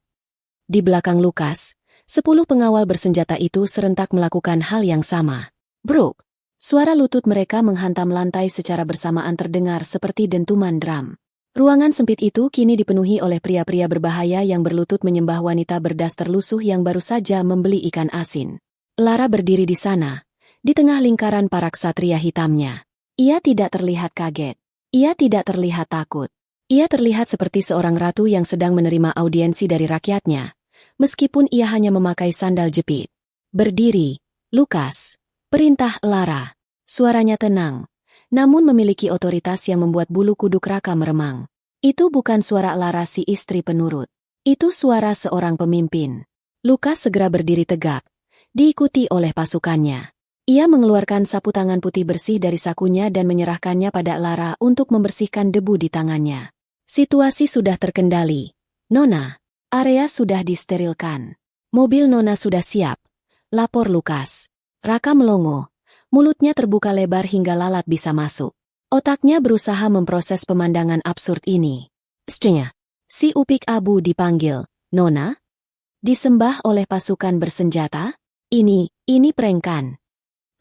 Di belakang Lukas, 10 pengawal bersenjata itu serentak melakukan hal yang sama. Bruk! Suara lutut mereka menghantam lantai secara bersamaan terdengar seperti dentuman drum. Ruangan sempit itu kini dipenuhi oleh pria-pria berbahaya yang berlutut menyembah wanita berdas terlusuh yang baru saja membeli ikan asin. Lara berdiri di sana, di tengah lingkaran para ksatria hitamnya. Ia tidak terlihat kaget. Ia tidak terlihat takut. Ia terlihat seperti seorang ratu yang sedang menerima audiensi dari rakyatnya, meskipun ia hanya memakai sandal jepit. Berdiri, Lukas. Perintah Lara. Suaranya tenang, namun memiliki otoritas yang membuat bulu kuduk Raka meremang. Itu bukan suara Lara si istri penurut. Itu suara seorang pemimpin. Lukas segera berdiri tegak, diikuti oleh pasukannya. Ia mengeluarkan sapu tangan putih bersih dari sakunya dan menyerahkannya pada Lara untuk membersihkan debu di tangannya. Situasi sudah terkendali. Nona, area sudah disterilkan. Mobil Nona sudah siap. Lapor Lukas. Raka melongo. Mulutnya terbuka lebar hingga lalat bisa masuk. Otaknya berusaha memproses pemandangan absurd ini. Setengah. Si Upik Abu dipanggil. Nona? Disembah oleh pasukan bersenjata? Ini prank-kan.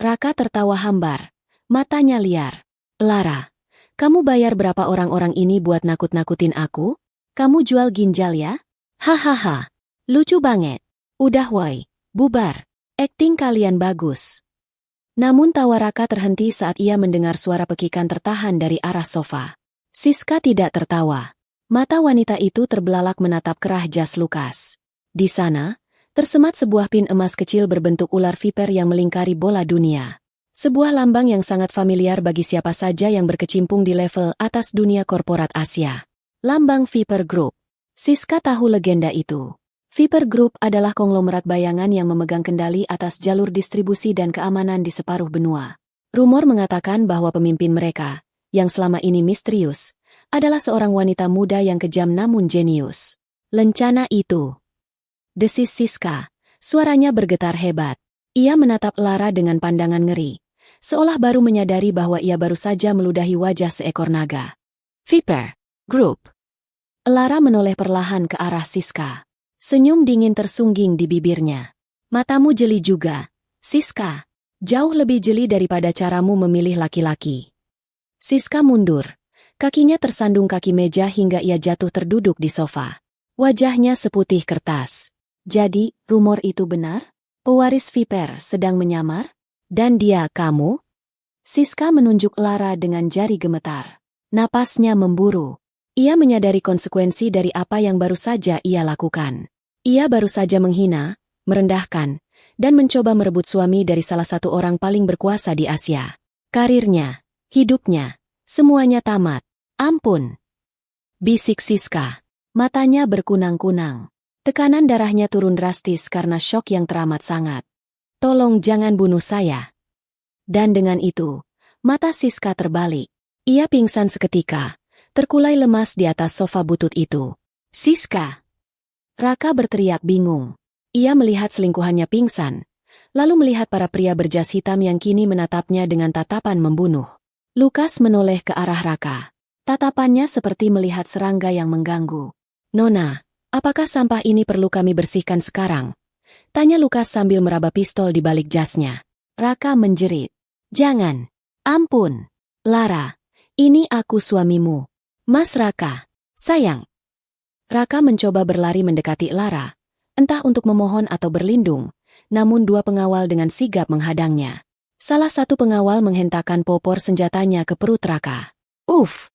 Raka tertawa hambar. Matanya liar. Lara, kamu bayar berapa orang-orang ini buat nakut-nakutin aku? Kamu jual ginjal ya? Hahaha. Lucu banget. Udah woi, bubar. Akting kalian bagus. Namun tawa Raka terhenti saat ia mendengar suara pekikan tertahan dari arah sofa. Siska tidak tertawa. Mata wanita itu terbelalak menatap kerah jas Lukas. Di sana, tersemat sebuah pin emas kecil berbentuk ular viper yang melingkari bola dunia. Sebuah lambang yang sangat familiar bagi siapa saja yang berkecimpung di level atas dunia korporat Asia. Lambang Viper Group. Siska tahu legenda itu. Viper Group adalah konglomerat bayangan yang memegang kendali atas jalur distribusi dan keamanan di separuh benua. Rumor mengatakan bahwa pemimpin mereka, yang selama ini misterius, adalah seorang wanita muda yang kejam namun jenius. Lencana itu. Desis Siska. Suaranya bergetar hebat. Ia menatap Lara dengan pandangan ngeri, seolah baru menyadari bahwa ia baru saja meludahi wajah seekor naga. Viper Group. Lara menoleh perlahan ke arah Siska. Senyum dingin tersungging di bibirnya. Matamu jeli juga, Siska. Jauh lebih jeli daripada caramu memilih laki-laki. Siska mundur. Kakinya tersandung kaki meja hingga ia jatuh terduduk di sofa. Wajahnya seputih kertas. Jadi, rumor itu benar? Pewaris Viper sedang menyamar? Dan dia kamu? Siska menunjuk Lara dengan jari gemetar. Napasnya memburu. Ia menyadari konsekuensi dari apa yang baru saja ia lakukan. Ia baru saja menghina, merendahkan, dan mencoba merebut suami dari salah satu orang paling berkuasa di Asia. Karirnya, hidupnya, semuanya tamat. Ampun. Bisik Siska. Matanya berkunang-kunang. Tekanan darahnya turun drastis karena syok yang teramat sangat. Tolong jangan bunuh saya. Dan dengan itu, mata Siska terbalik. Ia pingsan seketika, terkulai lemas di atas sofa butut itu. Siska! Raka berteriak bingung. Ia melihat selingkuhannya pingsan, lalu melihat para pria berjas hitam yang kini menatapnya dengan tatapan membunuh. Lukas menoleh ke arah Raka. Tatapannya seperti melihat serangga yang mengganggu. Nona, apakah sampah ini perlu kami bersihkan sekarang? Tanya Lukas sambil meraba pistol di balik jasnya. Raka menjerit. Jangan. Ampun. Lara, ini aku suamimu. Mas Raka. Sayang. Raka mencoba berlari mendekati Lara, entah untuk memohon atau berlindung, namun dua pengawal dengan sigap menghadangnya. Salah satu pengawal menghentakkan popor senjatanya ke perut Raka. Uff!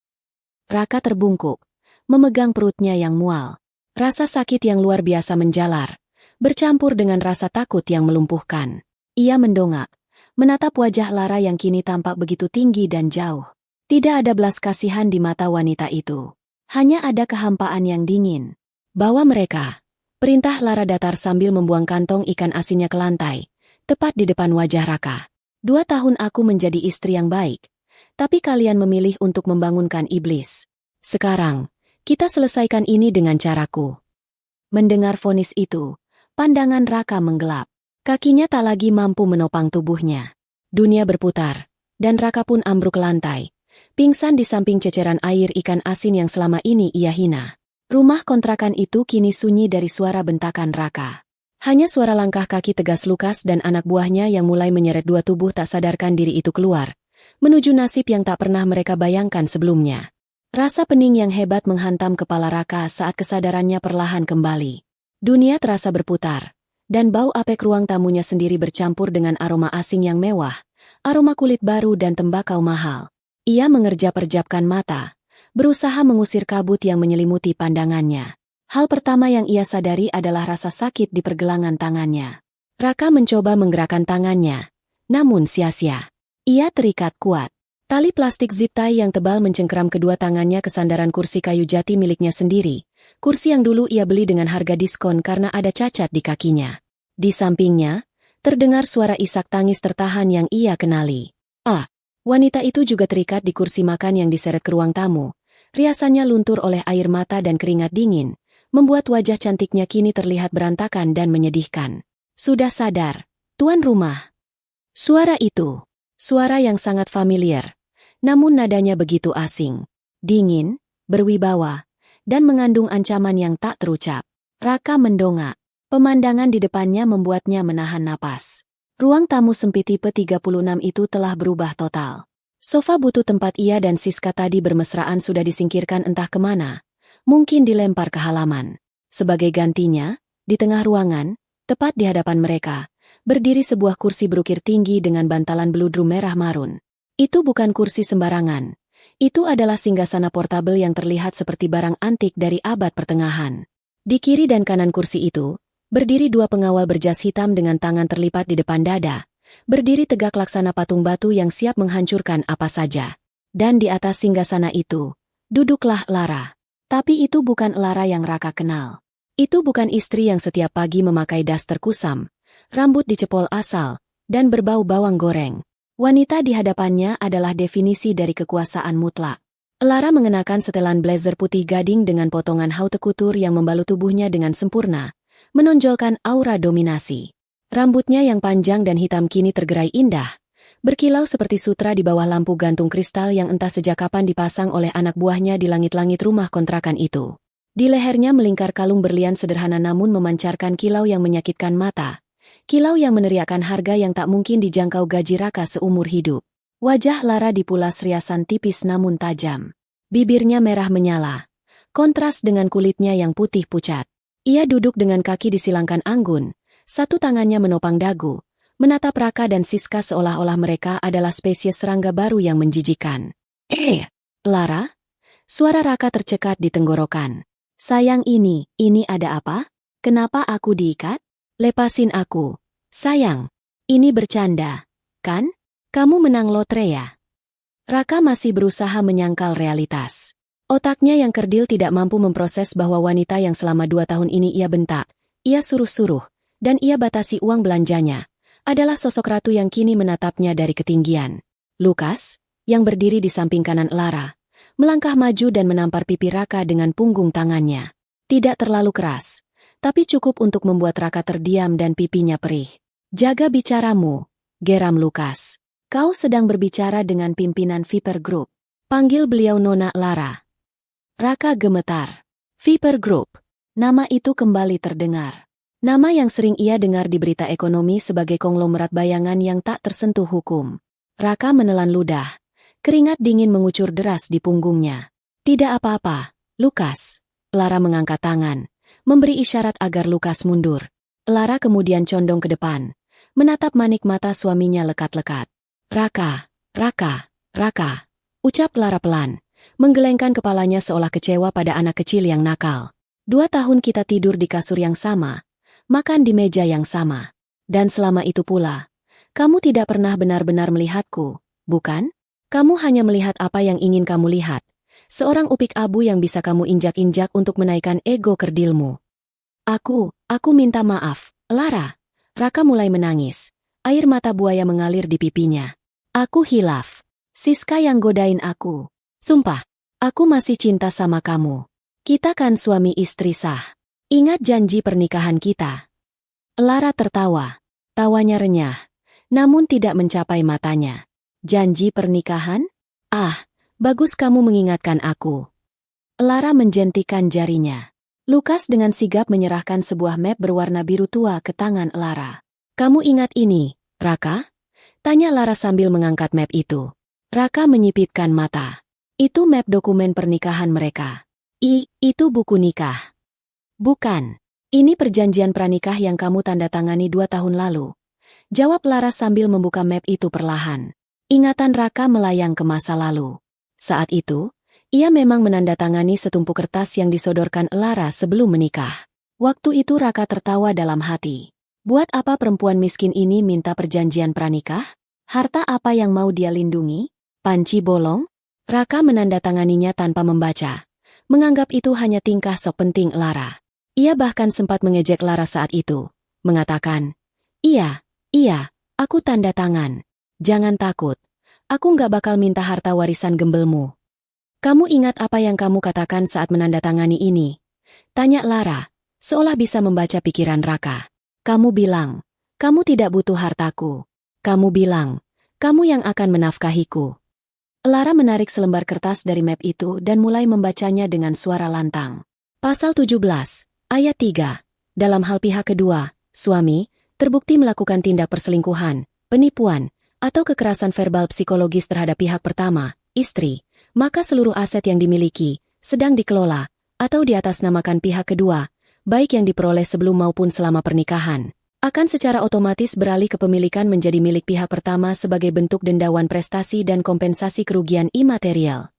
Raka terbungkuk, memegang perutnya yang mual. Rasa sakit yang luar biasa menjalar, bercampur dengan rasa takut yang melumpuhkan. Ia mendongak, menatap wajah Lara yang kini tampak begitu tinggi dan jauh. Tidak ada belas kasihan di mata wanita itu. Hanya ada kehampaan yang dingin. Bawa mereka. Perintah Lara datar sambil membuang kantong ikan asinnya ke lantai, tepat di depan wajah Raka. 2 tahun aku menjadi istri yang baik, tapi kalian memilih untuk membangunkan iblis. Sekarang, kita selesaikan ini dengan caraku. Mendengar vonis itu, pandangan Raka menggelap. Kakinya tak lagi mampu menopang tubuhnya. Dunia berputar, dan Raka pun ambruk ke lantai. Pingsan di samping ceceran air ikan asin yang selama ini ia hina. Rumah kontrakan itu kini sunyi dari suara bentakan Raka. Hanya suara langkah kaki tegas Lukas dan anak buahnya yang mulai menyeret dua tubuh tak sadarkan diri itu keluar, menuju nasib yang tak pernah mereka bayangkan sebelumnya. Rasa pening yang hebat menghantam kepala Raka saat kesadarannya perlahan kembali. Dunia terasa berputar, dan bau apek ruang tamunya sendiri bercampur dengan aroma asing yang mewah, aroma kulit baru dan tembakau mahal. Ia mengerja-perjapkan mata, berusaha mengusir kabut yang menyelimuti pandangannya. Hal pertama yang ia sadari adalah rasa sakit di pergelangan tangannya. Raka mencoba menggerakkan tangannya, namun sia-sia. Ia terikat kuat. Tali plastik zip tie yang tebal mencengkeram kedua tangannya ke sandaran kursi kayu jati miliknya sendiri, kursi yang dulu ia beli dengan harga diskon karena ada cacat di kakinya. Di sampingnya, terdengar suara isak tangis tertahan yang ia kenali. Wanita itu juga terikat di kursi makan yang diseret ke ruang tamu. Riasannya luntur oleh air mata dan keringat dingin, membuat wajah cantiknya kini terlihat berantakan dan menyedihkan. Sudah sadar, tuan rumah. Suara itu, suara yang sangat familiar. Namun nadanya begitu asing, dingin, berwibawa, dan mengandung ancaman yang tak terucap. Raka mendongak. Pemandangan di depannya membuatnya menahan napas. Ruang tamu sempit tipe 36 itu telah berubah total. Sofa butut tempat ia dan Siska tadi bermesraan sudah disingkirkan entah kemana, mungkin dilempar ke halaman. Sebagai gantinya, di tengah ruangan, tepat di hadapan mereka, berdiri sebuah kursi berukir tinggi dengan bantalan beludru merah marun. Itu bukan kursi sembarangan. Itu adalah singgasana portabel yang terlihat seperti barang antik dari abad pertengahan. Di kiri dan kanan kursi itu, berdiri dua pengawal berjas hitam dengan tangan terlipat di depan dada, berdiri tegak laksana patung batu yang siap menghancurkan apa saja. Dan di atas singgasana itu, duduklah Lara. Tapi itu bukan Lara yang Raka kenal. Itu bukan istri yang setiap pagi memakai daster kusam, rambut dicepol asal, dan berbau bawang goreng. Wanita di hadapannya adalah definisi dari kekuasaan mutlak. Lara mengenakan setelan blazer putih gading dengan potongan haute couture yang membalut tubuhnya dengan sempurna, menonjolkan aura dominasi. Rambutnya yang panjang dan hitam kini tergerai indah, berkilau seperti sutra di bawah lampu gantung kristal yang entah sejak kapan dipasang oleh anak buahnya di langit-langit rumah kontrakan itu. Di lehernya melingkar kalung berlian sederhana namun memancarkan kilau yang menyakitkan mata. Kilau yang meneriakkan harga yang tak mungkin dijangkau gaji Raka seumur hidup. Wajah Lara dipulas riasan tipis namun tajam. Bibirnya merah menyala, kontras dengan kulitnya yang putih pucat. Ia duduk dengan kaki disilangkan anggun, satu tangannya menopang dagu, menatap Raka dan Siska seolah-olah mereka adalah spesies serangga baru yang menjijikan. Lara? Suara Raka tercekat di tenggorokan. Sayang ini ada apa? Kenapa aku diikat? Lepasin aku. Sayang, ini bercanda, kan? Kamu menang lotre ya? Raka masih berusaha menyangkal realitas. Otaknya yang kerdil tidak mampu memproses bahwa wanita yang selama 2 tahun ini ia bentak, ia suruh-suruh, dan ia batasi uang belanjanya, adalah sosok ratu yang kini menatapnya dari ketinggian. Lukas, yang berdiri di samping kanan Lara, melangkah maju dan menampar pipi Raka dengan punggung tangannya. Tidak terlalu keras, tapi cukup untuk membuat Raka terdiam dan pipinya perih. Jaga bicaramu, geram Lukas. Kau sedang berbicara dengan pimpinan Viper Group. Panggil beliau Nona Lara. Raka gemetar. Viper Group. Nama itu kembali terdengar. Nama yang sering ia dengar di berita ekonomi sebagai konglomerat bayangan yang tak tersentuh hukum. Raka menelan ludah. Keringat dingin mengucur deras di punggungnya. Tidak apa-apa, Lukas. Lara mengangkat tangan, memberi isyarat agar Lukas mundur. Lara kemudian condong ke depan, menatap manik mata suaminya lekat-lekat. Raka, ucap Lara pelan, menggelengkan kepalanya seolah kecewa pada anak kecil yang nakal. 2 tahun kita tidur di kasur yang sama, makan di meja yang sama. Dan selama itu pula, kamu tidak pernah benar-benar melihatku, bukan? Kamu hanya melihat apa yang ingin kamu lihat. Seorang upik abu yang bisa kamu injak-injak untuk menaikkan ego kerdilmu. Aku minta maaf, Lara. Raka mulai menangis. Air mata buaya mengalir di pipinya. Aku hilaf. Siska yang godain aku. Sumpah, aku masih cinta sama kamu. Kita kan suami istri sah. Ingat janji pernikahan kita. Lara tertawa. Tawanya renyah, namun tidak mencapai matanya. Janji pernikahan? Bagus kamu mengingatkan aku. Lara menjentikan jarinya. Lukas dengan sigap menyerahkan sebuah map berwarna biru tua ke tangan Lara. Kamu ingat ini, Raka? Tanya Lara sambil mengangkat map itu. Raka menyipitkan mata. Itu map dokumen pernikahan mereka. Itu buku nikah. Bukan. Ini perjanjian pranikah yang kamu tanda tangani 2 tahun lalu. Jawab Laras sambil membuka map itu perlahan. Ingatan Raka melayang ke masa lalu. Saat itu, ia memang menandatangani setumpuk kertas yang disodorkan Lara sebelum menikah. Waktu itu Raka tertawa dalam hati. Buat apa perempuan miskin ini minta perjanjian pranikah? Harta apa yang mau dia lindungi? Panci bolong? Raka menandatanganinya tanpa membaca. Menganggap itu hanya tingkah sok penting Lara. Ia bahkan sempat mengejek Lara saat itu. Mengatakan, Iya, aku tanda tangan. Jangan takut. Aku nggak bakal minta harta warisan gembelmu. Kamu ingat apa yang kamu katakan saat menandatangani ini? Tanya Lara, seolah bisa membaca pikiran Raka. Kamu bilang, kamu tidak butuh hartaku. Kamu bilang, kamu yang akan menafkahiku. Lara menarik selembar kertas dari map itu dan mulai membacanya dengan suara lantang. Pasal 17, ayat 3. Dalam hal pihak kedua, suami, terbukti melakukan tindak perselingkuhan, penipuan, atau kekerasan verbal psikologis terhadap pihak pertama, istri, maka seluruh aset yang dimiliki, sedang dikelola, atau diatasnamakan pihak kedua, baik yang diperoleh sebelum maupun selama pernikahan, akan secara otomatis beralih kepemilikan menjadi milik pihak pertama sebagai bentuk dendawan prestasi dan kompensasi kerugian imaterial.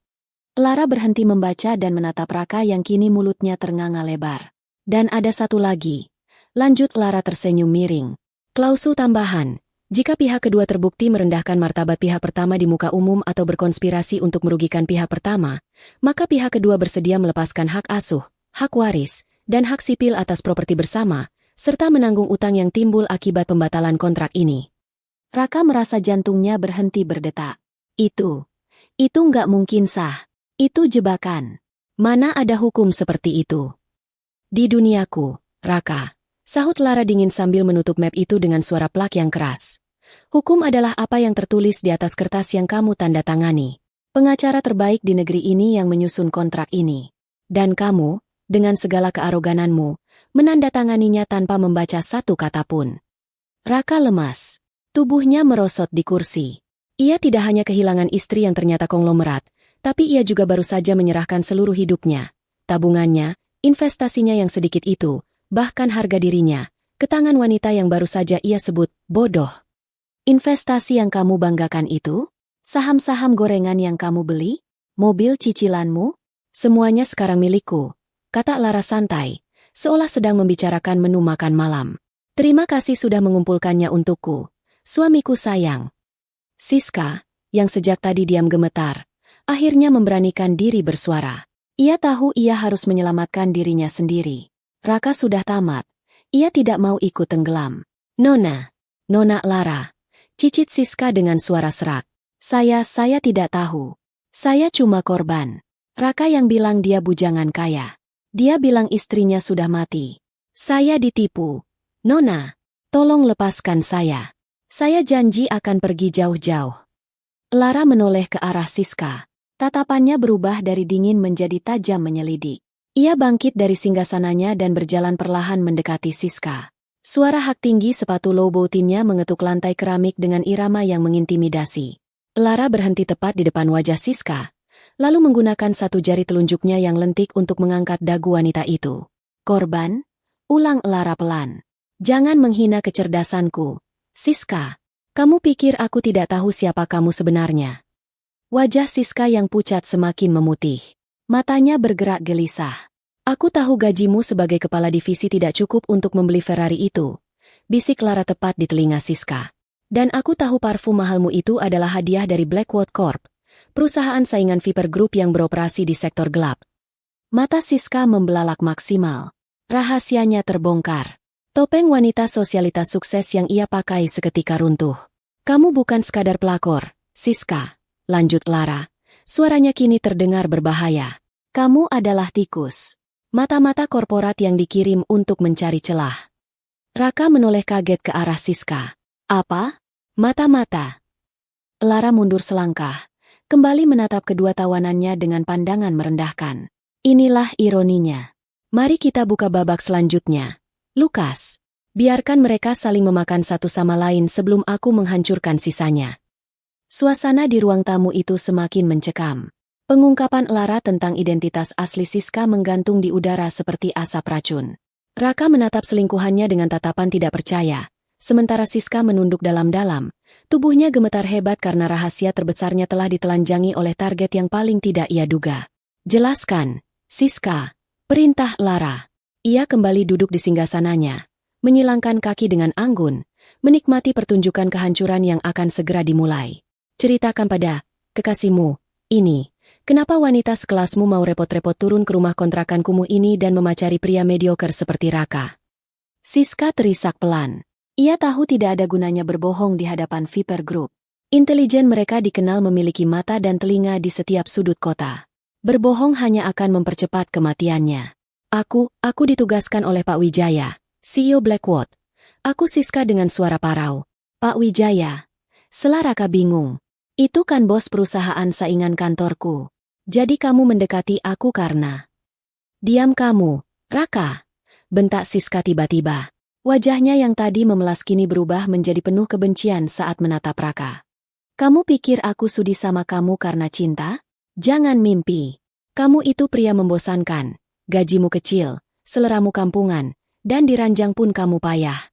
Lara berhenti membaca dan menatap Raka yang kini mulutnya ternganga lebar. Dan ada satu lagi. Lanjut Lara tersenyum miring. Klausul tambahan. Jika pihak kedua terbukti merendahkan martabat pihak pertama di muka umum atau berkonspirasi untuk merugikan pihak pertama, maka pihak kedua bersedia melepaskan hak asuh, hak waris, dan hak sipil atas properti bersama, serta menanggung utang yang timbul akibat pembatalan kontrak ini. Raka merasa jantungnya berhenti berdetak. Itu nggak mungkin sah. Itu jebakan. Mana ada hukum seperti itu? Di duniaku, Raka. Sahut Lara dingin sambil menutup map itu dengan suara plak yang keras. Hukum adalah apa yang tertulis di atas kertas yang kamu tanda tangani. Pengacara terbaik di negeri ini yang menyusun kontrak ini. Dan kamu, dengan segala kearogananmu, menandatanganinya tanpa membaca satu kata pun. Raka lemas. Tubuhnya merosot di kursi. Ia tidak hanya kehilangan istri yang ternyata konglomerat, tapi ia juga baru saja menyerahkan seluruh hidupnya, tabungannya, investasinya yang sedikit itu, bahkan harga dirinya, ke tangan wanita yang baru saja ia sebut bodoh. Investasi yang kamu banggakan itu? Saham-saham gorengan yang kamu beli? Mobil cicilanmu? Semuanya sekarang milikku, kata Lara santai, seolah sedang membicarakan menu makan malam. Terima kasih sudah mengumpulkannya untukku, suamiku sayang. Siska, yang sejak tadi diam gemetar, akhirnya memberanikan diri bersuara. Ia tahu ia harus menyelamatkan dirinya sendiri. Raka sudah tamat. Ia tidak mau ikut tenggelam. Nona Lara. Cicit Siska dengan suara serak. Saya tidak tahu. Saya cuma korban. Raka yang bilang dia bujangan kaya. Dia bilang istrinya sudah mati. Saya ditipu. Nona, tolong lepaskan saya. Saya janji akan pergi jauh-jauh. Lara menoleh ke arah Siska. Tatapannya berubah dari dingin menjadi tajam menyelidik. Ia bangkit dari singgasananya dan berjalan perlahan mendekati Siska. Suara hak tinggi sepatu low boatinnya mengetuk lantai keramik dengan irama yang mengintimidasi. Lara berhenti tepat di depan wajah Siska, lalu menggunakan satu jari telunjuknya yang lentik untuk mengangkat dagu wanita itu. Korban? Ulang Lara pelan. Jangan menghina kecerdasanku. Siska, kamu pikir aku tidak tahu siapa kamu sebenarnya? Wajah Siska yang pucat semakin memutih. Matanya bergerak gelisah. Aku tahu gajimu sebagai kepala divisi tidak cukup untuk membeli Ferrari itu, bisik Lara tepat di telinga Siska. Dan aku tahu parfum mahalmu itu adalah hadiah dari Blackwood Corp, perusahaan saingan Viper Group yang beroperasi di sektor gelap. Mata Siska membelalak maksimal. Rahasianya terbongkar. Topeng wanita sosialitas sukses yang ia pakai seketika runtuh. Kamu bukan sekadar pelakor, Siska, lanjut Lara. Suaranya kini terdengar berbahaya. Kamu adalah tikus. Mata-mata korporat yang dikirim untuk mencari celah. Raka menoleh kaget ke arah Siska. Apa? Mata-mata. Lara mundur selangkah, kembali menatap kedua tawanannya dengan pandangan merendahkan. Inilah ironinya. Mari kita buka babak selanjutnya. Lukas, biarkan mereka saling memakan satu sama lain sebelum aku menghancurkan sisanya. Suasana di ruang tamu itu semakin mencekam. Pengungkapan Lara tentang identitas asli Siska menggantung di udara seperti asap racun. Raka menatap selingkuhannya dengan tatapan tidak percaya, sementara Siska menunduk dalam-dalam. Tubuhnya gemetar hebat karena rahasia terbesarnya telah ditelanjangi oleh target yang paling tidak ia duga. "Jelaskan, Siska," perintah Lara. Ia kembali duduk di singgasananya, menyilangkan kaki dengan anggun, menikmati pertunjukan kehancuran yang akan segera dimulai. "Ceritakan pada kekasihmu ini, kenapa wanita sekelasmu mau repot-repot turun ke rumah kontrakan kumuh ini dan memacari pria mediocre seperti Raka?" Siska terisak pelan. Ia tahu tidak ada gunanya berbohong di hadapan Viper Group. Intelijen mereka dikenal memiliki mata dan telinga di setiap sudut kota. Berbohong hanya akan mempercepat kematiannya. Aku ditugaskan oleh Pak Wijaya, CEO Blackwood. Aku Siska dengan suara parau. "Pak Wijaya." Sela Raka bingung. "Itu kan bos perusahaan saingan kantorku. Jadi kamu mendekati aku karena..." "Diam kamu, Raka," bentak Siska tiba-tiba. Wajahnya yang tadi memelas kini berubah menjadi penuh kebencian saat menatap Raka. "Kamu pikir aku sudi sama kamu karena cinta? Jangan mimpi. Kamu itu pria membosankan, gajimu kecil, seleramu kampungan, dan diranjang pun kamu payah."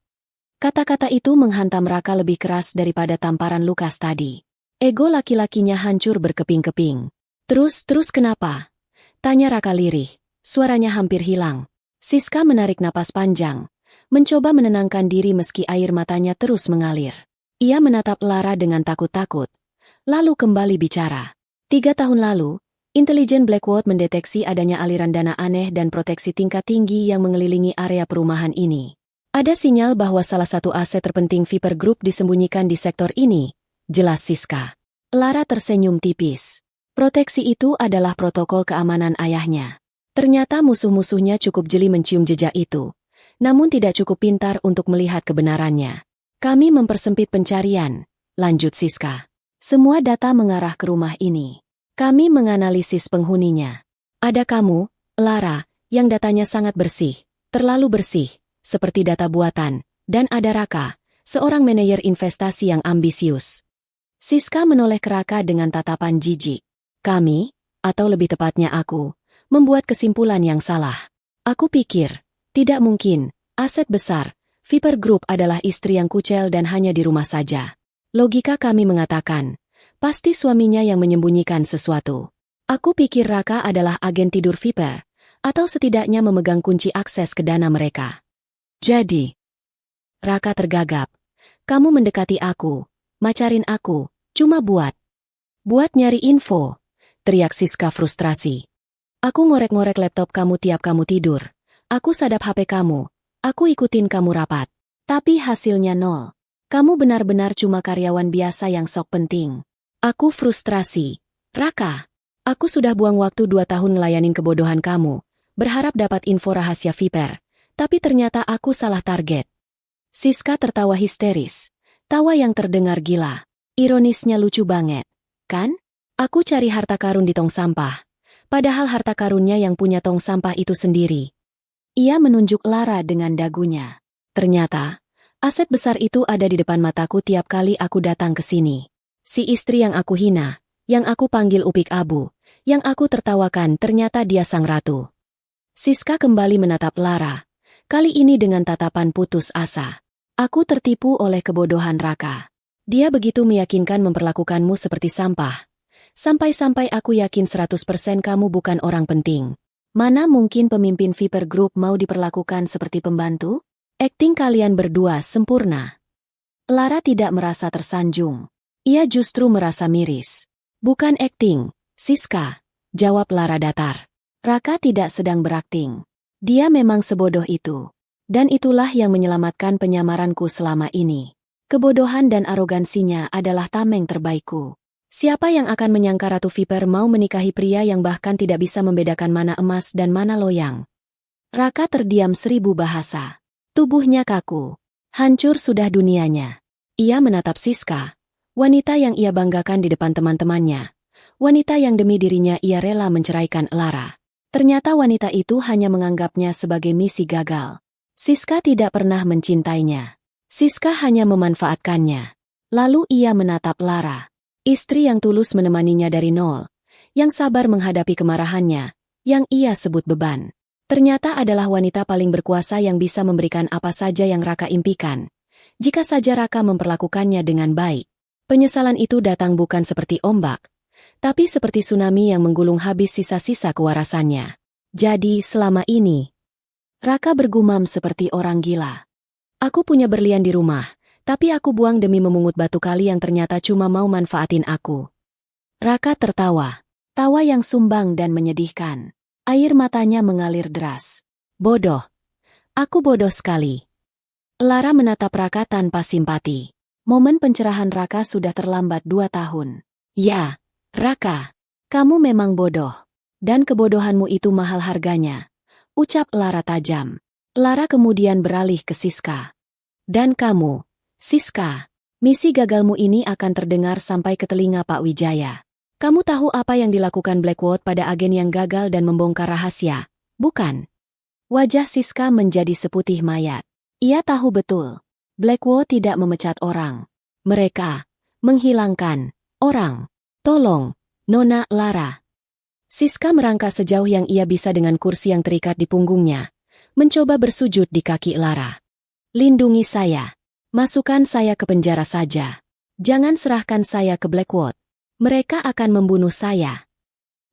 Kata-kata itu menghantam Raka lebih keras daripada tamparan Lukas tadi. Ego laki-lakinya hancur berkeping-keping. Terus kenapa?" tanya Raka lirih. Suaranya hampir hilang. Siska menarik napas panjang, mencoba menenangkan diri meski air matanya terus mengalir. Ia menatap Lara dengan takut-takut, lalu kembali bicara. 3 tahun lalu, intelijen Blackwood mendeteksi adanya aliran dana aneh dan proteksi tingkat tinggi yang mengelilingi area perumahan ini. Ada sinyal bahwa salah satu aset terpenting Viper Group disembunyikan di sektor ini, jelas Siska. Lara tersenyum tipis. Proteksi itu adalah protokol keamanan ayahnya. Ternyata musuh-musuhnya cukup jeli mencium jejak itu, namun tidak cukup pintar untuk melihat kebenarannya. "Kami mempersempit pencarian," lanjut Siska. "Semua data mengarah ke rumah ini. Kami menganalisis penghuninya. Ada kamu, Lara, yang datanya sangat bersih, terlalu bersih, seperti data buatan, dan ada Raka, seorang manajer investasi yang ambisius." Siska menoleh ke Raka dengan tatapan jijik. "Kami, atau lebih tepatnya aku, membuat kesimpulan yang salah. Aku pikir, tidak mungkin, aset besar, Viper Group adalah istri yang kucel dan hanya di rumah saja. Logika kami mengatakan, pasti suaminya yang menyembunyikan sesuatu. Aku pikir Raka adalah agen tidur Viper, atau setidaknya memegang kunci akses ke dana mereka." "Jadi," Raka tergagap, "kamu mendekati aku, macarin aku, cuma buat nyari info," teriak Siska frustrasi. "Aku ngorek-ngorek laptop kamu tiap kamu tidur. Aku sadap HP kamu. Aku ikutin kamu rapat. Tapi hasilnya nol. Kamu benar-benar cuma karyawan biasa yang sok penting." Aku frustrasi. "Raka, aku sudah buang waktu 2 tahun ngelayanin kebodohan kamu, berharap dapat info rahasia Viper, tapi ternyata aku salah target." Siska tertawa histeris. Tawa yang terdengar gila. Ironisnya lucu banget. "Kan? Aku cari harta karun di tong sampah. Padahal harta karunnya yang punya tong sampah itu sendiri." Ia menunjuk Lara dengan dagunya. "Ternyata, aset besar itu ada di depan mataku tiap kali aku datang ke sini. Si istri yang aku hina, yang aku panggil upik abu, yang aku tertawakan ternyata dia sang ratu." Siska kembali menatap Lara, kali ini dengan tatapan putus asa. "Aku tertipu oleh kebodohan Raka. Dia begitu meyakinkan memperlakukanmu seperti sampah. Sampai-sampai aku yakin 100% kamu bukan orang penting. Mana mungkin pemimpin Viper Group mau diperlakukan seperti pembantu? Akting kalian berdua sempurna." Lara tidak merasa tersanjung. Ia justru merasa miris. "Bukan akting, Siska," jawab Lara datar. "Raka tidak sedang berakting. Dia memang sebodoh itu. Dan itulah yang menyelamatkan penyamaranku selama ini. Kebodohan dan arogansinya adalah tameng terbaikku. Siapa yang akan menyangka Ratu Viper mau menikahi pria yang bahkan tidak bisa membedakan mana emas dan mana loyang?" Raka terdiam 1000 bahasa. Tubuhnya kaku. Hancur sudah dunianya. Ia menatap Siska, wanita yang ia banggakan di depan teman-temannya. Wanita yang demi dirinya ia rela menceraikan Lara. Ternyata wanita itu hanya menganggapnya sebagai misi gagal. Siska tidak pernah mencintainya. Siska hanya memanfaatkannya. Lalu ia menatap Lara. Istri yang tulus menemaninya dari nol, yang sabar menghadapi kemarahannya, yang ia sebut beban. Ternyata adalah wanita paling berkuasa yang bisa memberikan apa saja yang Raka impikan, jika saja Raka memperlakukannya dengan baik. Penyesalan itu datang bukan seperti ombak, tapi seperti tsunami yang menggulung habis sisa-sisa kewarasannya. Jadi selama ini, Raka bergumam seperti orang gila. Aku punya berlian di rumah, tapi aku buang demi memungut batu kali yang ternyata cuma mau manfaatin aku. Raka tertawa, tawa yang sumbang dan menyedihkan. Air matanya mengalir deras. Bodoh. Aku bodoh sekali. Lara menatap Raka tanpa simpati. Momen pencerahan Raka sudah terlambat 2 tahun. Ya, Raka, kamu memang bodoh. Dan kebodohanmu itu mahal harganya, ucap Lara tajam. Lara kemudian beralih ke Siska. Dan kamu, Siska, misi gagalmu ini akan terdengar sampai ke telinga Pak Wijaya. Kamu tahu apa yang dilakukan Blackwood pada agen yang gagal dan membongkar rahasia, bukan? Wajah Siska menjadi seputih mayat. Ia tahu betul. Blackwood tidak memecat orang. Mereka menghilangkan orang. Tolong, Nona Lara. Siska merangkak sejauh yang ia bisa dengan kursi yang terikat di punggungnya, mencoba bersujud di kaki Lara. Lindungi saya. Masukkan saya ke penjara saja. Jangan serahkan saya ke Blackwood. Mereka akan membunuh saya.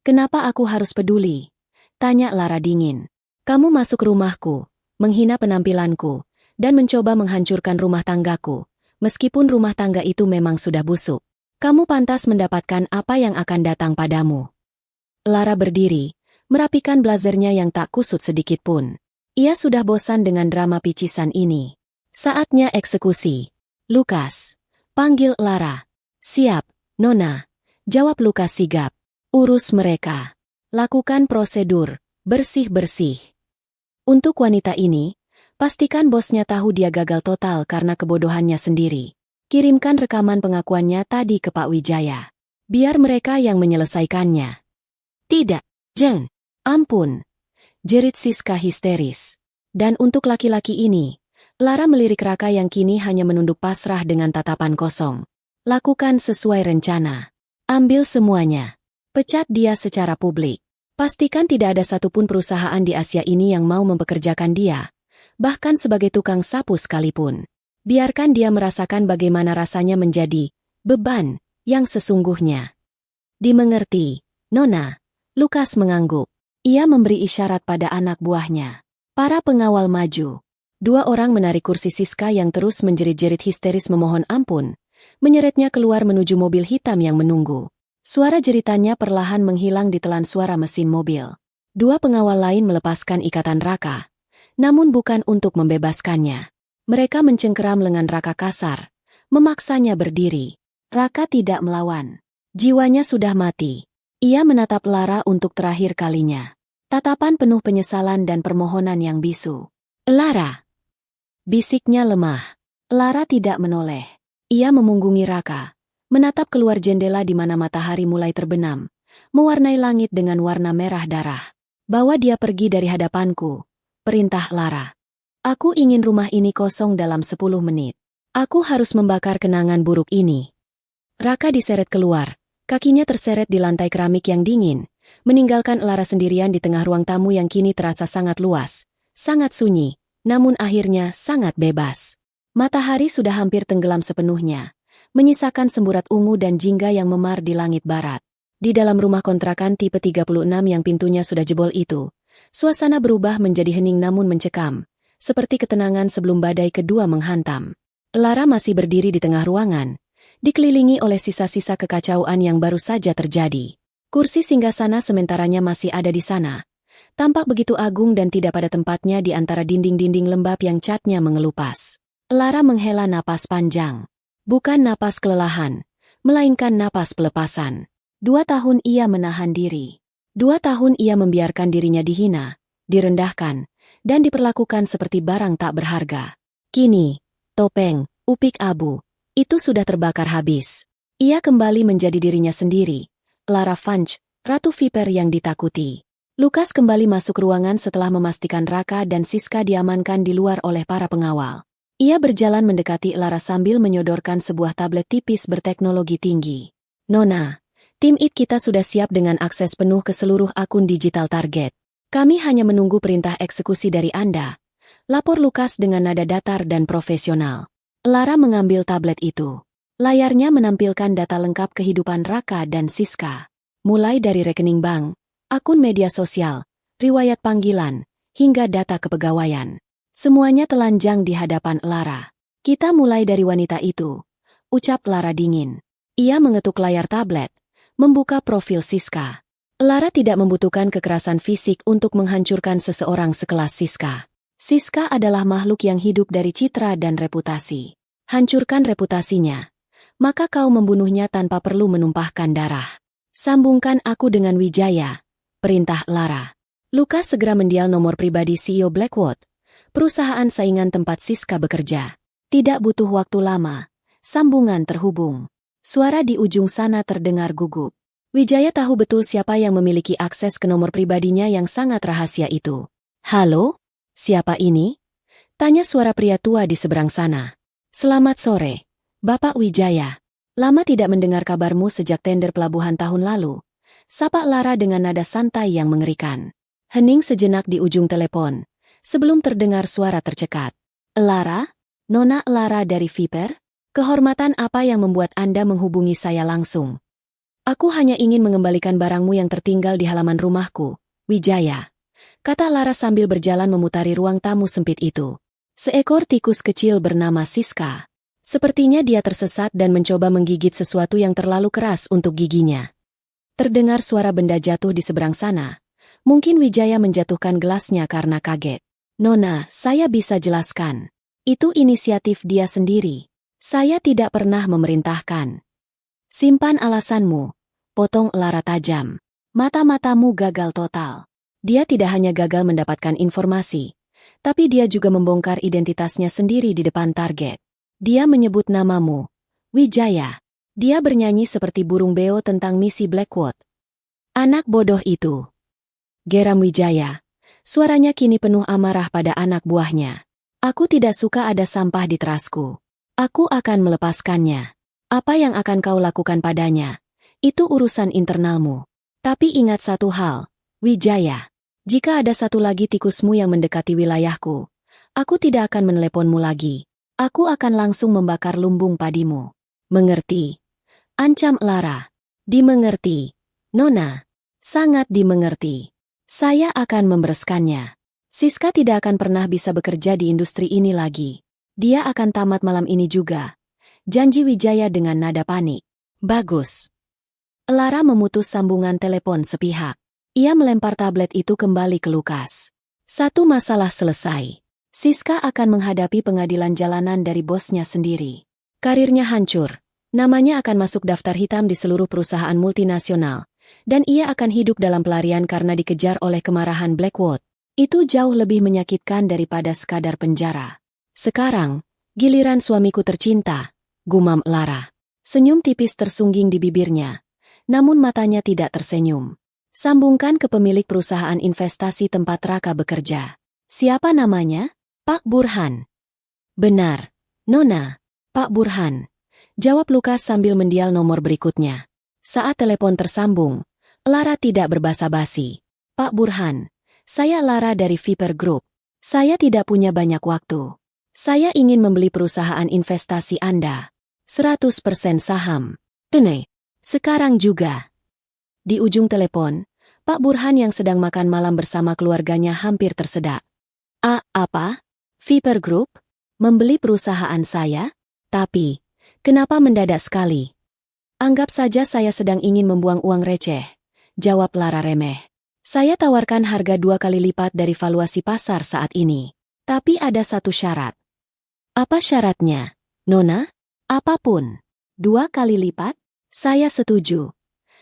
Kenapa aku harus peduli? Tanya Lara dingin. Kamu masuk rumahku, menghina penampilanku, dan mencoba menghancurkan rumah tanggaku. Meskipun rumah tangga itu memang sudah busuk, kamu pantas mendapatkan apa yang akan datang padamu. Lara berdiri, merapikan blazernya yang tak kusut sedikit pun. Ia sudah bosan dengan drama picisan ini. Saatnya eksekusi. Lukas, panggil Lara. Siap, Nona. Jawab Lukas sigap. Urus mereka. Lakukan prosedur, bersih-bersih. Untuk wanita ini, pastikan bosnya tahu dia gagal total karena kebodohannya sendiri. Kirimkan rekaman pengakuannya tadi ke Pak Wijaya. Biar mereka yang menyelesaikannya. Tidak, Jen. Ampun. Jerit Siska histeris. Dan untuk laki-laki ini, Lara melirik Raka yang kini hanya menunduk pasrah dengan tatapan kosong. Lakukan sesuai rencana. Ambil semuanya. Pecat dia secara publik. Pastikan tidak ada satupun perusahaan di Asia ini yang mau mempekerjakan dia, bahkan sebagai tukang sapu sekalipun. Biarkan dia merasakan bagaimana rasanya menjadi beban yang sesungguhnya. Dimengerti, Nona. Lukas mengangguk. Ia memberi isyarat pada anak buahnya. Para pengawal maju. 2 orang menarik kursi Siska yang terus menjerit-jerit histeris memohon ampun, menyeretnya keluar menuju mobil hitam yang menunggu. Suara jeritannya perlahan menghilang di telan suara mesin mobil. 2 pengawal lain melepaskan ikatan Raka, namun bukan untuk membebaskannya. Mereka mencengkeram lengan Raka kasar, memaksanya berdiri. Raka tidak melawan. Jiwanya sudah mati. Ia menatap Lara untuk terakhir kalinya. Tatapan penuh penyesalan dan permohonan yang bisu. Lara! Bisiknya lemah. Lara tidak menoleh. Ia memunggungi Raka, menatap keluar jendela di mana matahari mulai terbenam, mewarnai langit dengan warna merah darah. Bawa dia pergi dari hadapanku, perintah Lara. Aku ingin rumah ini kosong dalam 10 menit. Aku harus membakar kenangan buruk ini. Raka diseret keluar, kakinya terseret di lantai keramik yang dingin, meninggalkan Lara sendirian di tengah ruang tamu yang kini terasa sangat luas, sangat sunyi, namun akhirnya sangat bebas. Matahari sudah hampir tenggelam sepenuhnya, menyisakan semburat ungu dan jingga yang memar di langit barat. Di dalam rumah kontrakan tipe 36 yang pintunya sudah jebol itu, suasana berubah menjadi hening namun mencekam, seperti ketenangan sebelum badai kedua menghantam. Lara masih berdiri di tengah ruangan, dikelilingi oleh sisa-sisa kekacauan yang baru saja terjadi. Kursi singgasana sementaranya masih ada di sana, tampak begitu agung dan tidak pada tempatnya di antara dinding-dinding lembab yang catnya mengelupas. Lara menghela napas panjang. Bukan napas kelelahan, melainkan napas pelepasan. 2 tahun ia menahan diri. 2 tahun ia membiarkan dirinya dihina, direndahkan, dan diperlakukan seperti barang tak berharga. Kini, topeng, upik abu, itu sudah terbakar habis. Ia kembali menjadi dirinya sendiri. Lara Funch, Ratu Viper yang ditakuti. Lukas kembali masuk ruangan setelah memastikan Raka dan Siska diamankan di luar oleh para pengawal. Ia berjalan mendekati Lara sambil menyodorkan sebuah tablet tipis berteknologi tinggi. Nona, Tim IT kita sudah siap dengan akses penuh ke seluruh akun digital target. Kami hanya menunggu perintah eksekusi dari Anda. Lapor Lukas dengan nada datar dan profesional. Lara mengambil tablet itu. Layarnya menampilkan data lengkap kehidupan Raka dan Siska. Mulai dari rekening bank, akun media sosial, riwayat panggilan, hingga data kepegawaian. Semuanya telanjang di hadapan Lara. Kita mulai dari wanita itu, ucap Lara dingin. Ia mengetuk layar tablet, membuka profil Siska. Lara tidak membutuhkan kekerasan fisik untuk menghancurkan seseorang sekelas Siska. Siska adalah makhluk yang hidup dari citra dan reputasi. Hancurkan reputasinya, maka kau membunuhnya tanpa perlu menumpahkan darah. Sambungkan aku dengan Wijaya, perintah Lara. Lukas segera mendial nomor pribadi CEO Blackwood, perusahaan saingan tempat Siska bekerja. Tidak butuh waktu lama, sambungan terhubung. Suara di ujung sana terdengar gugup. Wijaya tahu betul siapa yang memiliki akses ke nomor pribadinya yang sangat rahasia itu. Halo? Siapa ini? Tanya suara pria tua di seberang sana. Selamat sore, Bapak Wijaya. Lama tidak mendengar kabarmu sejak tender pelabuhan tahun lalu. Sapa Lara dengan nada santai yang mengerikan. Hening sejenak di ujung telepon, sebelum terdengar suara tercekat. Lara? Nona Lara dari Viper? Kehormatan apa yang membuat Anda menghubungi saya langsung? Aku hanya ingin mengembalikan barangmu yang tertinggal di halaman rumahku, Wijaya, kata Lara sambil berjalan memutari ruang tamu sempit itu. Seekor tikus kecil bernama Siska. Sepertinya dia tersesat dan mencoba menggigit sesuatu yang terlalu keras untuk giginya. Terdengar suara benda jatuh di seberang sana. Mungkin Wijaya menjatuhkan gelasnya karena kaget. Nona, saya bisa jelaskan. Itu inisiatif dia sendiri. Saya tidak pernah memerintahkan. Simpan alasanmu, potong Lara tajam. Mata-matamu gagal total. Dia tidak hanya gagal mendapatkan informasi, tapi dia juga membongkar identitasnya sendiri di depan target. Dia menyebut namamu, Wijaya. Dia bernyanyi seperti burung beo tentang misi Blackwood. Anak bodoh itu. Geram Wijaya. Suaranya kini penuh amarah pada anak buahnya. Aku tidak suka ada sampah di terasku. Aku akan melepaskannya. Apa yang akan kau lakukan padanya? Itu urusan internalmu. Tapi ingat satu hal, Wijaya. Jika ada satu lagi tikusmu yang mendekati wilayahku, aku tidak akan meneleponmu lagi. Aku akan langsung membakar lumbung padimu. Mengerti? Ancam Lara. Dimengerti. Nona. Sangat dimengerti. Saya akan membereskannya. Siska tidak akan pernah bisa bekerja di industri ini lagi. Dia akan tamat malam ini juga. Janji Wijaya dengan nada panik. Bagus. Lara memutus sambungan telepon sepihak. Ia melempar tablet itu kembali ke Lukas. Satu masalah selesai. Siska akan menghadapi pengadilan jalanan dari bosnya sendiri. Karirnya hancur. Namanya akan masuk daftar hitam di seluruh perusahaan multinasional. Dan ia akan hidup dalam pelarian karena dikejar oleh kemarahan Blackwood. Itu jauh lebih menyakitkan daripada sekadar penjara. Sekarang, giliran suamiku tercinta, gumam Lara. Senyum tipis tersungging di bibirnya, namun matanya tidak tersenyum. Sambungkan ke pemilik perusahaan investasi tempat Raka bekerja. Siapa namanya? Pak Burhan. Benar, Nona, Pak Burhan. Jawab Lukas sambil mendial nomor berikutnya. Saat telepon tersambung, Lara tidak berbasa-basi. Pak Burhan, saya Lara dari Viper Group. Saya tidak punya banyak waktu. Saya ingin membeli perusahaan investasi Anda. 100% saham. Tunai. Sekarang juga. Di ujung telepon, Pak Burhan yang sedang makan malam bersama keluarganya hampir tersedak. Apa? Viper Group? Membeli perusahaan saya? Tapi, kenapa mendadak sekali? Anggap saja saya sedang ingin membuang uang receh. Jawab Lara remeh. Saya tawarkan harga 2 kali lipat dari valuasi pasar saat ini. Tapi ada satu syarat. Apa syaratnya, Nona? Apapun. 2 kali lipat? Saya setuju.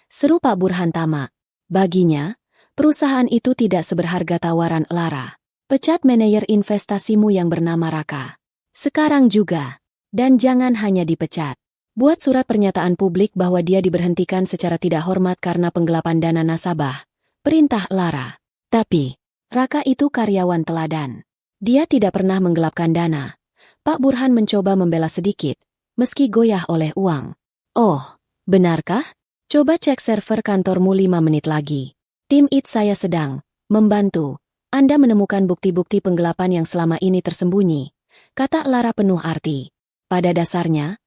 Seru Pak Burhan tamak. Baginya, perusahaan itu tidak seberharga tawaran Lara. Pecat manajer investasimu yang bernama Raka. Sekarang juga. Dan jangan hanya dipecat. Buat surat pernyataan publik bahwa dia diberhentikan secara tidak hormat karena penggelapan dana nasabah. Perintah Lara. Tapi, Raka itu karyawan teladan. Dia tidak pernah menggelapkan dana. Pak Burhan mencoba membela sedikit, meski goyah oleh uang. Oh, benarkah? Coba cek server kantormu 5 menit lagi. Tim IT saya sedang membantu Anda menemukan bukti-bukti penggelapan yang selama ini tersembunyi, kata Lara penuh arti. Pada dasarnya,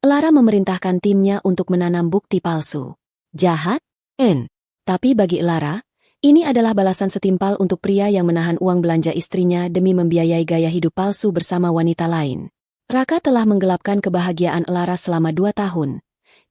Lara memerintahkan timnya untuk menanam bukti palsu. Jahat? Tapi bagi Lara, ini adalah balasan setimpal untuk pria yang menahan uang belanja istrinya demi membiayai gaya hidup palsu bersama wanita lain. Raka telah menggelapkan kebahagiaan Lara selama 2 tahun.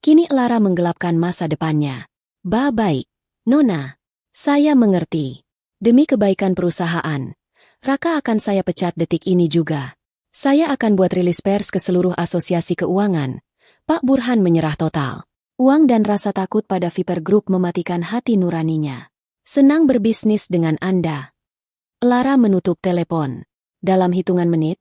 Kini Lara menggelapkan masa depannya. Baik, Nona. Saya mengerti. Demi kebaikan perusahaan, Raka akan saya pecat detik ini juga. Saya akan buat rilis pers ke seluruh asosiasi keuangan. Pak Burhan menyerah total. Uang dan rasa takut pada Viper Group mematikan hati nuraninya. Senang berbisnis dengan Anda. Lara menutup telepon. Dalam hitungan menit,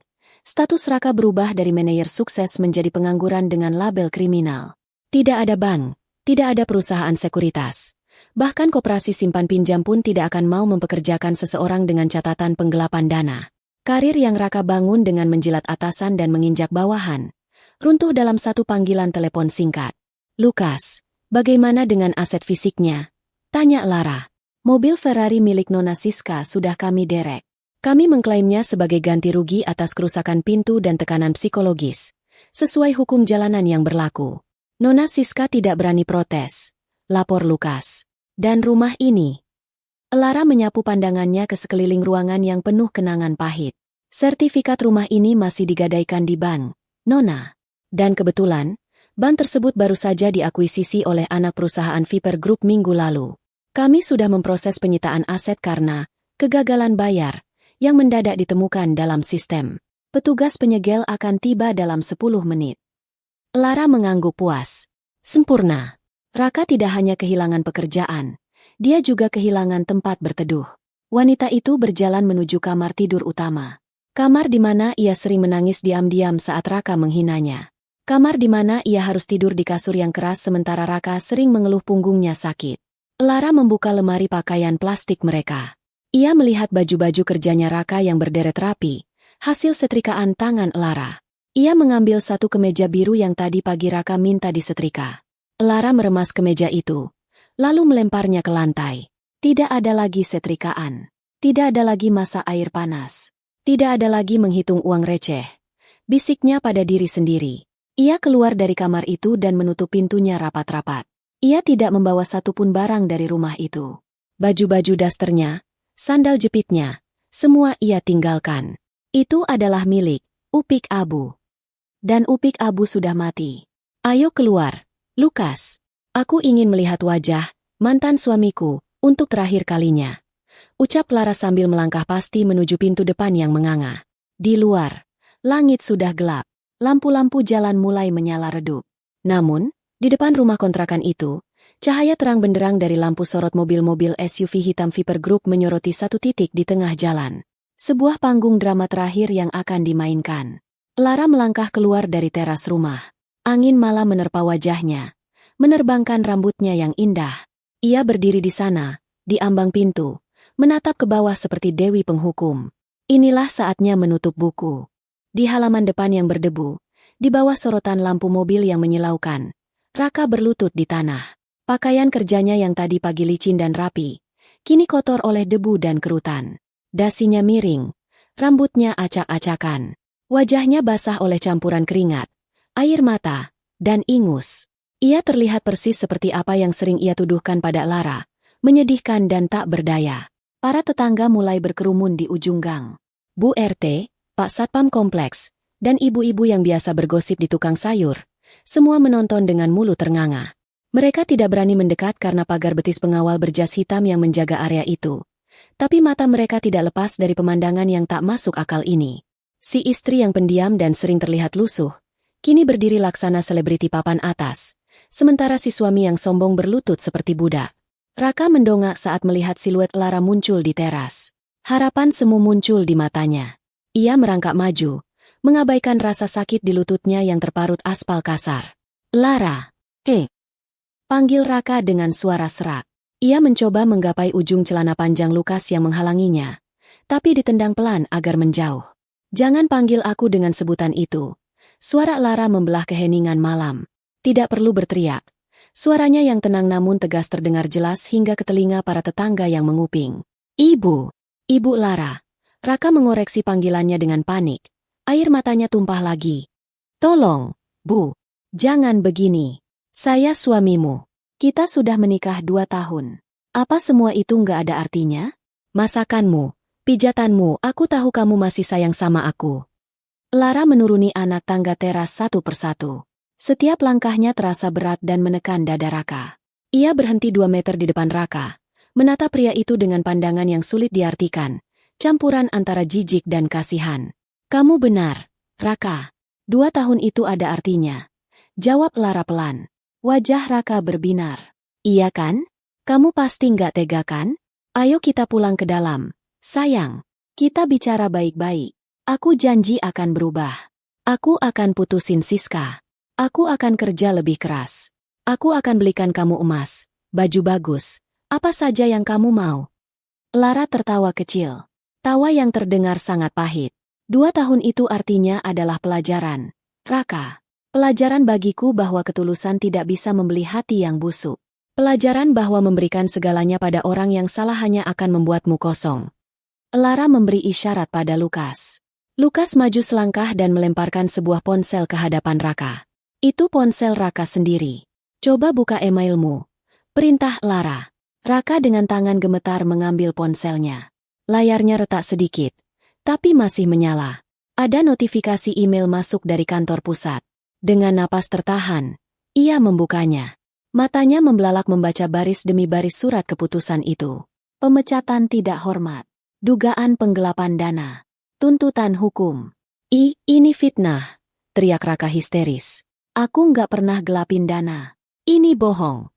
Status Raka berubah dari manajer sukses menjadi pengangguran dengan label kriminal. Tidak ada bank, tidak ada perusahaan sekuritas. Bahkan koperasi simpan pinjam pun tidak akan mau mempekerjakan seseorang dengan catatan penggelapan dana. Karir yang Raka bangun dengan menjilat atasan dan menginjak bawahan, runtuh dalam satu panggilan telepon singkat. "Lukas, bagaimana dengan aset fisiknya?" tanya Lara. "Mobil Ferrari milik Nona Siska sudah kami derek. Kami mengklaimnya sebagai ganti rugi atas kerusakan pintu dan tekanan psikologis, sesuai hukum jalanan yang berlaku." Nona Siska tidak berani protes, lapor Lukas. "Dan rumah ini?" Lara menyapu pandangannya ke sekeliling ruangan yang penuh kenangan pahit. "Sertifikat rumah ini masih digadaikan di bank, Nona. Dan kebetulan, bank tersebut baru saja diakuisisi oleh anak perusahaan Viper Group minggu lalu. Kami sudah memproses penyitaan aset karena kegagalan bayar yang mendadak ditemukan dalam sistem. Petugas penyegel akan tiba dalam 10 menit." Lara mengangguk puas. Sempurna. Raka tidak hanya kehilangan pekerjaan, dia juga kehilangan tempat berteduh. Wanita itu berjalan menuju kamar tidur utama. Kamar di mana ia sering menangis diam-diam saat Raka menghinanya. Kamar di mana ia harus tidur di kasur yang keras sementara Raka sering mengeluh punggungnya sakit. Lara membuka lemari pakaian plastik mereka. Ia melihat baju-baju kerjanya Raka yang berderet rapi, hasil setrikaan tangan Lara. Ia mengambil satu kemeja biru yang tadi pagi Raka minta disetrika. Lara meremas kemeja itu, lalu melemparnya ke lantai. Tidak ada lagi setrikaan. Tidak ada lagi masak air panas. Tidak ada lagi menghitung uang receh. Bisiknya pada diri sendiri. Ia keluar dari kamar itu dan menutup pintunya rapat-rapat. Ia tidak membawa satupun barang dari rumah itu. Baju-baju dasternya, sandal jepitnya, semua ia tinggalkan. Itu adalah milik Upik Abu. Dan Upik Abu sudah mati. "Ayo keluar, Lukas. Aku ingin melihat wajah mantan suamiku untuk terakhir kalinya," ucap Lara sambil melangkah pasti menuju pintu depan yang menganga. Di luar, langit sudah gelap. Lampu-lampu jalan mulai menyala redup. Namun, di depan rumah kontrakan itu, cahaya terang benderang dari lampu sorot mobil-mobil SUV hitam Viper Group menyoroti satu titik di tengah jalan. Sebuah panggung drama terakhir yang akan dimainkan. Lara melangkah keluar dari teras rumah. Angin malam menerpa wajahnya, menerbangkan rambutnya yang indah. Ia berdiri di sana, di ambang pintu, menatap ke bawah seperti dewi penghukum. Inilah saatnya menutup buku. Di halaman depan yang berdebu, di bawah sorotan lampu mobil yang menyilaukan, Raka berlutut di tanah. Pakaian kerjanya yang tadi pagi licin dan rapi, kini kotor oleh debu dan kerutan. Dasinya miring, rambutnya acak-acakan. Wajahnya basah oleh campuran keringat, air mata, dan ingus. Ia terlihat persis seperti apa yang sering ia tuduhkan pada Lara, menyedihkan dan tak berdaya. Para tetangga mulai berkerumun di ujung gang. Bu RT, Pak Satpam Kompleks, dan ibu-ibu yang biasa bergosip di tukang sayur, semua menonton dengan mulut ternganga. Mereka tidak berani mendekat karena pagar betis pengawal berjas hitam yang menjaga area itu. Tapi mata mereka tidak lepas dari pemandangan yang tak masuk akal ini. Si istri yang pendiam dan sering terlihat lusuh, kini berdiri laksana selebriti papan atas, sementara si suami yang sombong berlutut seperti budak. Raka mendongak saat melihat siluet Lara muncul di teras. Harapan semu muncul di matanya. Ia merangkak maju, mengabaikan rasa sakit di lututnya yang terparut aspal kasar. "Lara, panggil Raka dengan suara serak. Ia mencoba menggapai ujung celana panjang Lukas yang menghalanginya, tapi ditendang pelan agar menjauh. "Jangan panggil aku dengan sebutan itu." Suara Lara membelah keheningan malam. Tidak perlu berteriak. Suaranya yang tenang namun tegas terdengar jelas hingga ke telinga para tetangga yang menguping. "Ibu, Ibu Lara." Raka mengoreksi panggilannya dengan panik. Air matanya tumpah lagi. "Tolong, Bu. Jangan begini. Saya suamimu. Kita sudah menikah 2 tahun. Apa semua itu nggak ada artinya? Masakanmu, pijatanmu, aku tahu kamu masih sayang sama aku." Lara menuruni anak tangga teras satu persatu. Setiap langkahnya terasa berat dan menekan dada Raka. Ia berhenti 2 meter di depan Raka, menatap pria itu dengan pandangan yang sulit diartikan. Campuran antara jijik dan kasihan. "Kamu benar, Raka. 2 tahun itu ada artinya," jawab Lara pelan. Wajah Raka berbinar. "Iya kan? Kamu pasti nggak tega kan? Ayo kita pulang ke dalam, sayang. Kita bicara baik-baik." Aku janji akan berubah. Aku akan putusin Siska. Aku akan kerja lebih keras. Aku akan belikan kamu emas, baju bagus, apa saja yang kamu mau. Lara tertawa kecil. Tawa yang terdengar sangat pahit. 2 tahun itu artinya adalah pelajaran. Raka. Pelajaran bagiku bahwa ketulusan tidak bisa membeli hati yang busuk. Pelajaran bahwa memberikan segalanya pada orang yang salah hanya akan membuatmu kosong. Lara memberi isyarat pada Lukas. Lukas maju selangkah dan melemparkan sebuah ponsel ke hadapan Raka. Itu ponsel Raka sendiri. Coba buka emailmu. Perintah Lara. Raka dengan tangan gemetar mengambil ponselnya. Layarnya retak sedikit, tapi masih menyala. Ada notifikasi email masuk dari kantor pusat. Dengan napas tertahan, ia membukanya. Matanya membelalak membaca baris demi baris surat keputusan itu. Pemecatan tidak hormat. Dugaan penggelapan dana. Tuntutan hukum. Ini fitnah, teriak Raka histeris. Aku nggak pernah gelapin dana. Ini bohong.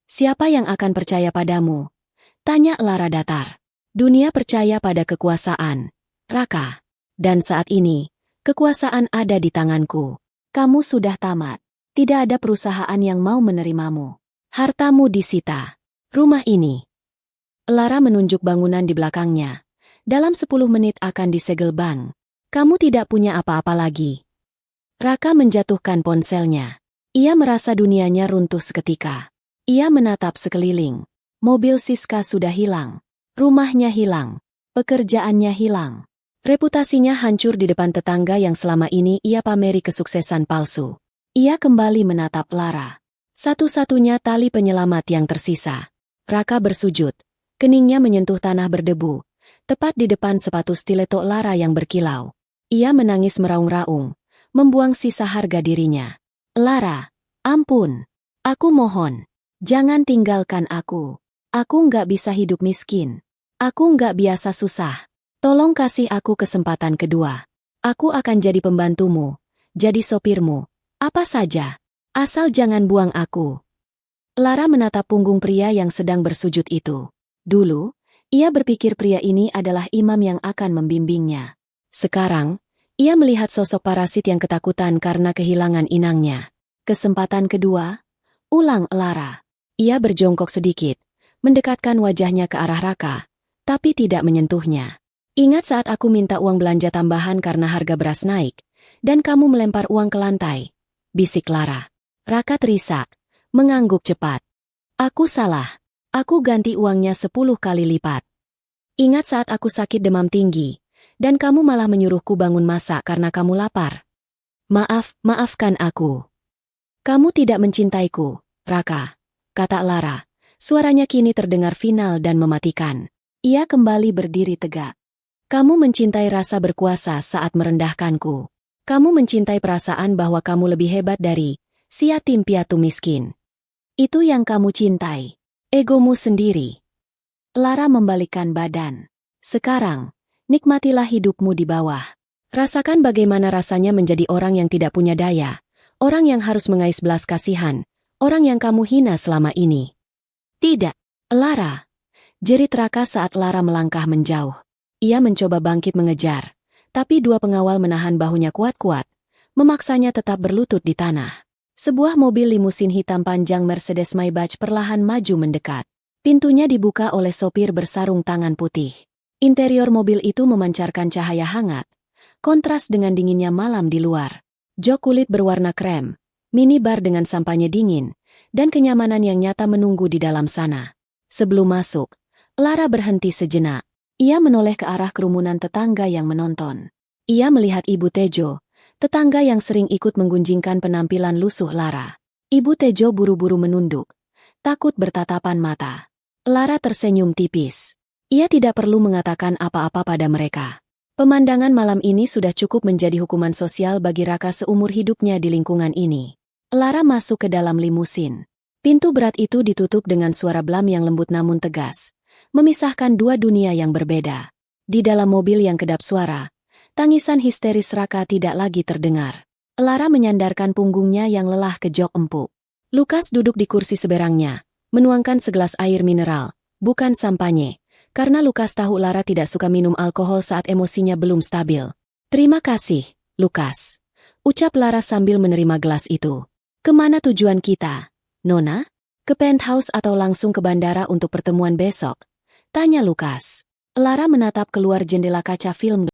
Siapa yang akan percaya padamu? Tanya Lara datar. Dunia percaya pada kekuasaan, Raka. Dan saat ini, kekuasaan ada di tanganku. Kamu sudah tamat. Tidak ada perusahaan yang mau menerimamu. Hartamu disita. Rumah ini. Lara menunjuk bangunan di belakangnya. Dalam 10 menit akan disegel bank. Kamu tidak punya apa-apa lagi. Raka menjatuhkan ponselnya. Ia merasa dunianya runtuh seketika. Ia menatap sekeliling. Mobil Siska sudah hilang. Rumahnya hilang. Pekerjaannya hilang. Reputasinya hancur di depan tetangga yang selama ini ia pameri kesuksesan palsu. Ia kembali menatap Lara. Satu-satunya tali penyelamat yang tersisa. Raka bersujud. Keningnya menyentuh tanah berdebu. Tepat di depan sepatu stiletto Lara yang berkilau. Ia menangis meraung-raung. Membuang sisa harga dirinya. Lara, ampun. Aku mohon. Jangan tinggalkan aku. Aku nggak bisa hidup miskin. Aku nggak biasa susah. Tolong kasih aku kesempatan kedua. Aku akan jadi pembantumu, jadi sopirmu, apa saja. Asal jangan buang aku. Lara menatap punggung pria yang sedang bersujud itu. Dulu, ia berpikir pria ini adalah imam yang akan membimbingnya. Sekarang, ia melihat sosok parasit yang ketakutan karena kehilangan inangnya. Kesempatan kedua? Ulang Lara. Ia berjongkok sedikit, mendekatkan wajahnya ke arah Raka, tapi tidak menyentuhnya. Ingat saat aku minta uang belanja tambahan karena harga beras naik, dan kamu melempar uang ke lantai? Bisik Lara. Raka terisak, mengangguk cepat. Aku salah. Aku ganti uangnya 10 kali lipat. Ingat saat aku sakit demam tinggi, dan kamu malah menyuruhku bangun masak karena kamu lapar. Maafkan aku. Kamu tidak mencintaiku, Raka, kata Lara. Suaranya kini terdengar final dan mematikan. Ia kembali berdiri tegak. Kamu mencintai rasa berkuasa saat merendahkanku. Kamu mencintai perasaan bahwa kamu lebih hebat dari si yatim piatu miskin. Itu yang kamu cintai. Egomu sendiri. Lara membalikkan badan. Sekarang, nikmatilah hidupmu di bawah. Rasakan bagaimana rasanya menjadi orang yang tidak punya daya. Orang yang harus mengais belas kasihan. Orang yang kamu hina selama ini. Tidak, Lara. Jerit Raka saat Lara melangkah menjauh. Ia mencoba bangkit mengejar, tapi 2 pengawal menahan bahunya kuat-kuat, memaksanya tetap berlutut di tanah. Sebuah mobil limusin hitam panjang Mercedes Maybach perlahan maju mendekat. Pintunya dibuka oleh sopir bersarung tangan putih. Interior mobil itu memancarkan cahaya hangat, kontras dengan dinginnya malam di luar. Jok kulit berwarna krem, minibar dengan sampahnya dingin, dan kenyamanan yang nyata menunggu di dalam sana. Sebelum masuk, Lara berhenti sejenak. Ia menoleh ke arah kerumunan tetangga yang menonton. Ia melihat Ibu Tejo, tetangga yang sering ikut menggunjingkan penampilan lusuh Lara. Ibu Tejo buru-buru menunduk, takut bertatapan mata. Lara tersenyum tipis. Ia tidak perlu mengatakan apa-apa pada mereka. Pemandangan malam ini sudah cukup menjadi hukuman sosial bagi Raka seumur hidupnya di lingkungan ini. Lara masuk ke dalam limusin. Pintu berat itu ditutup dengan suara blam yang lembut namun tegas, memisahkan 2 dunia yang berbeda. Di dalam mobil yang kedap suara, tangisan histeris Raka tidak lagi terdengar. Lara menyandarkan punggungnya yang lelah ke jok empuk. Lukas duduk di kursi seberangnya, menuangkan segelas air mineral, bukan sampanye, karena Lukas tahu Lara tidak suka minum alkohol saat emosinya belum stabil. Terima kasih, Lukas. Ucap Lara sambil menerima gelas itu. Kemana tujuan kita, Nona? Ke penthouse atau langsung ke bandara untuk pertemuan besok? Tanya Lukas. Lara menatap keluar jendela kaca film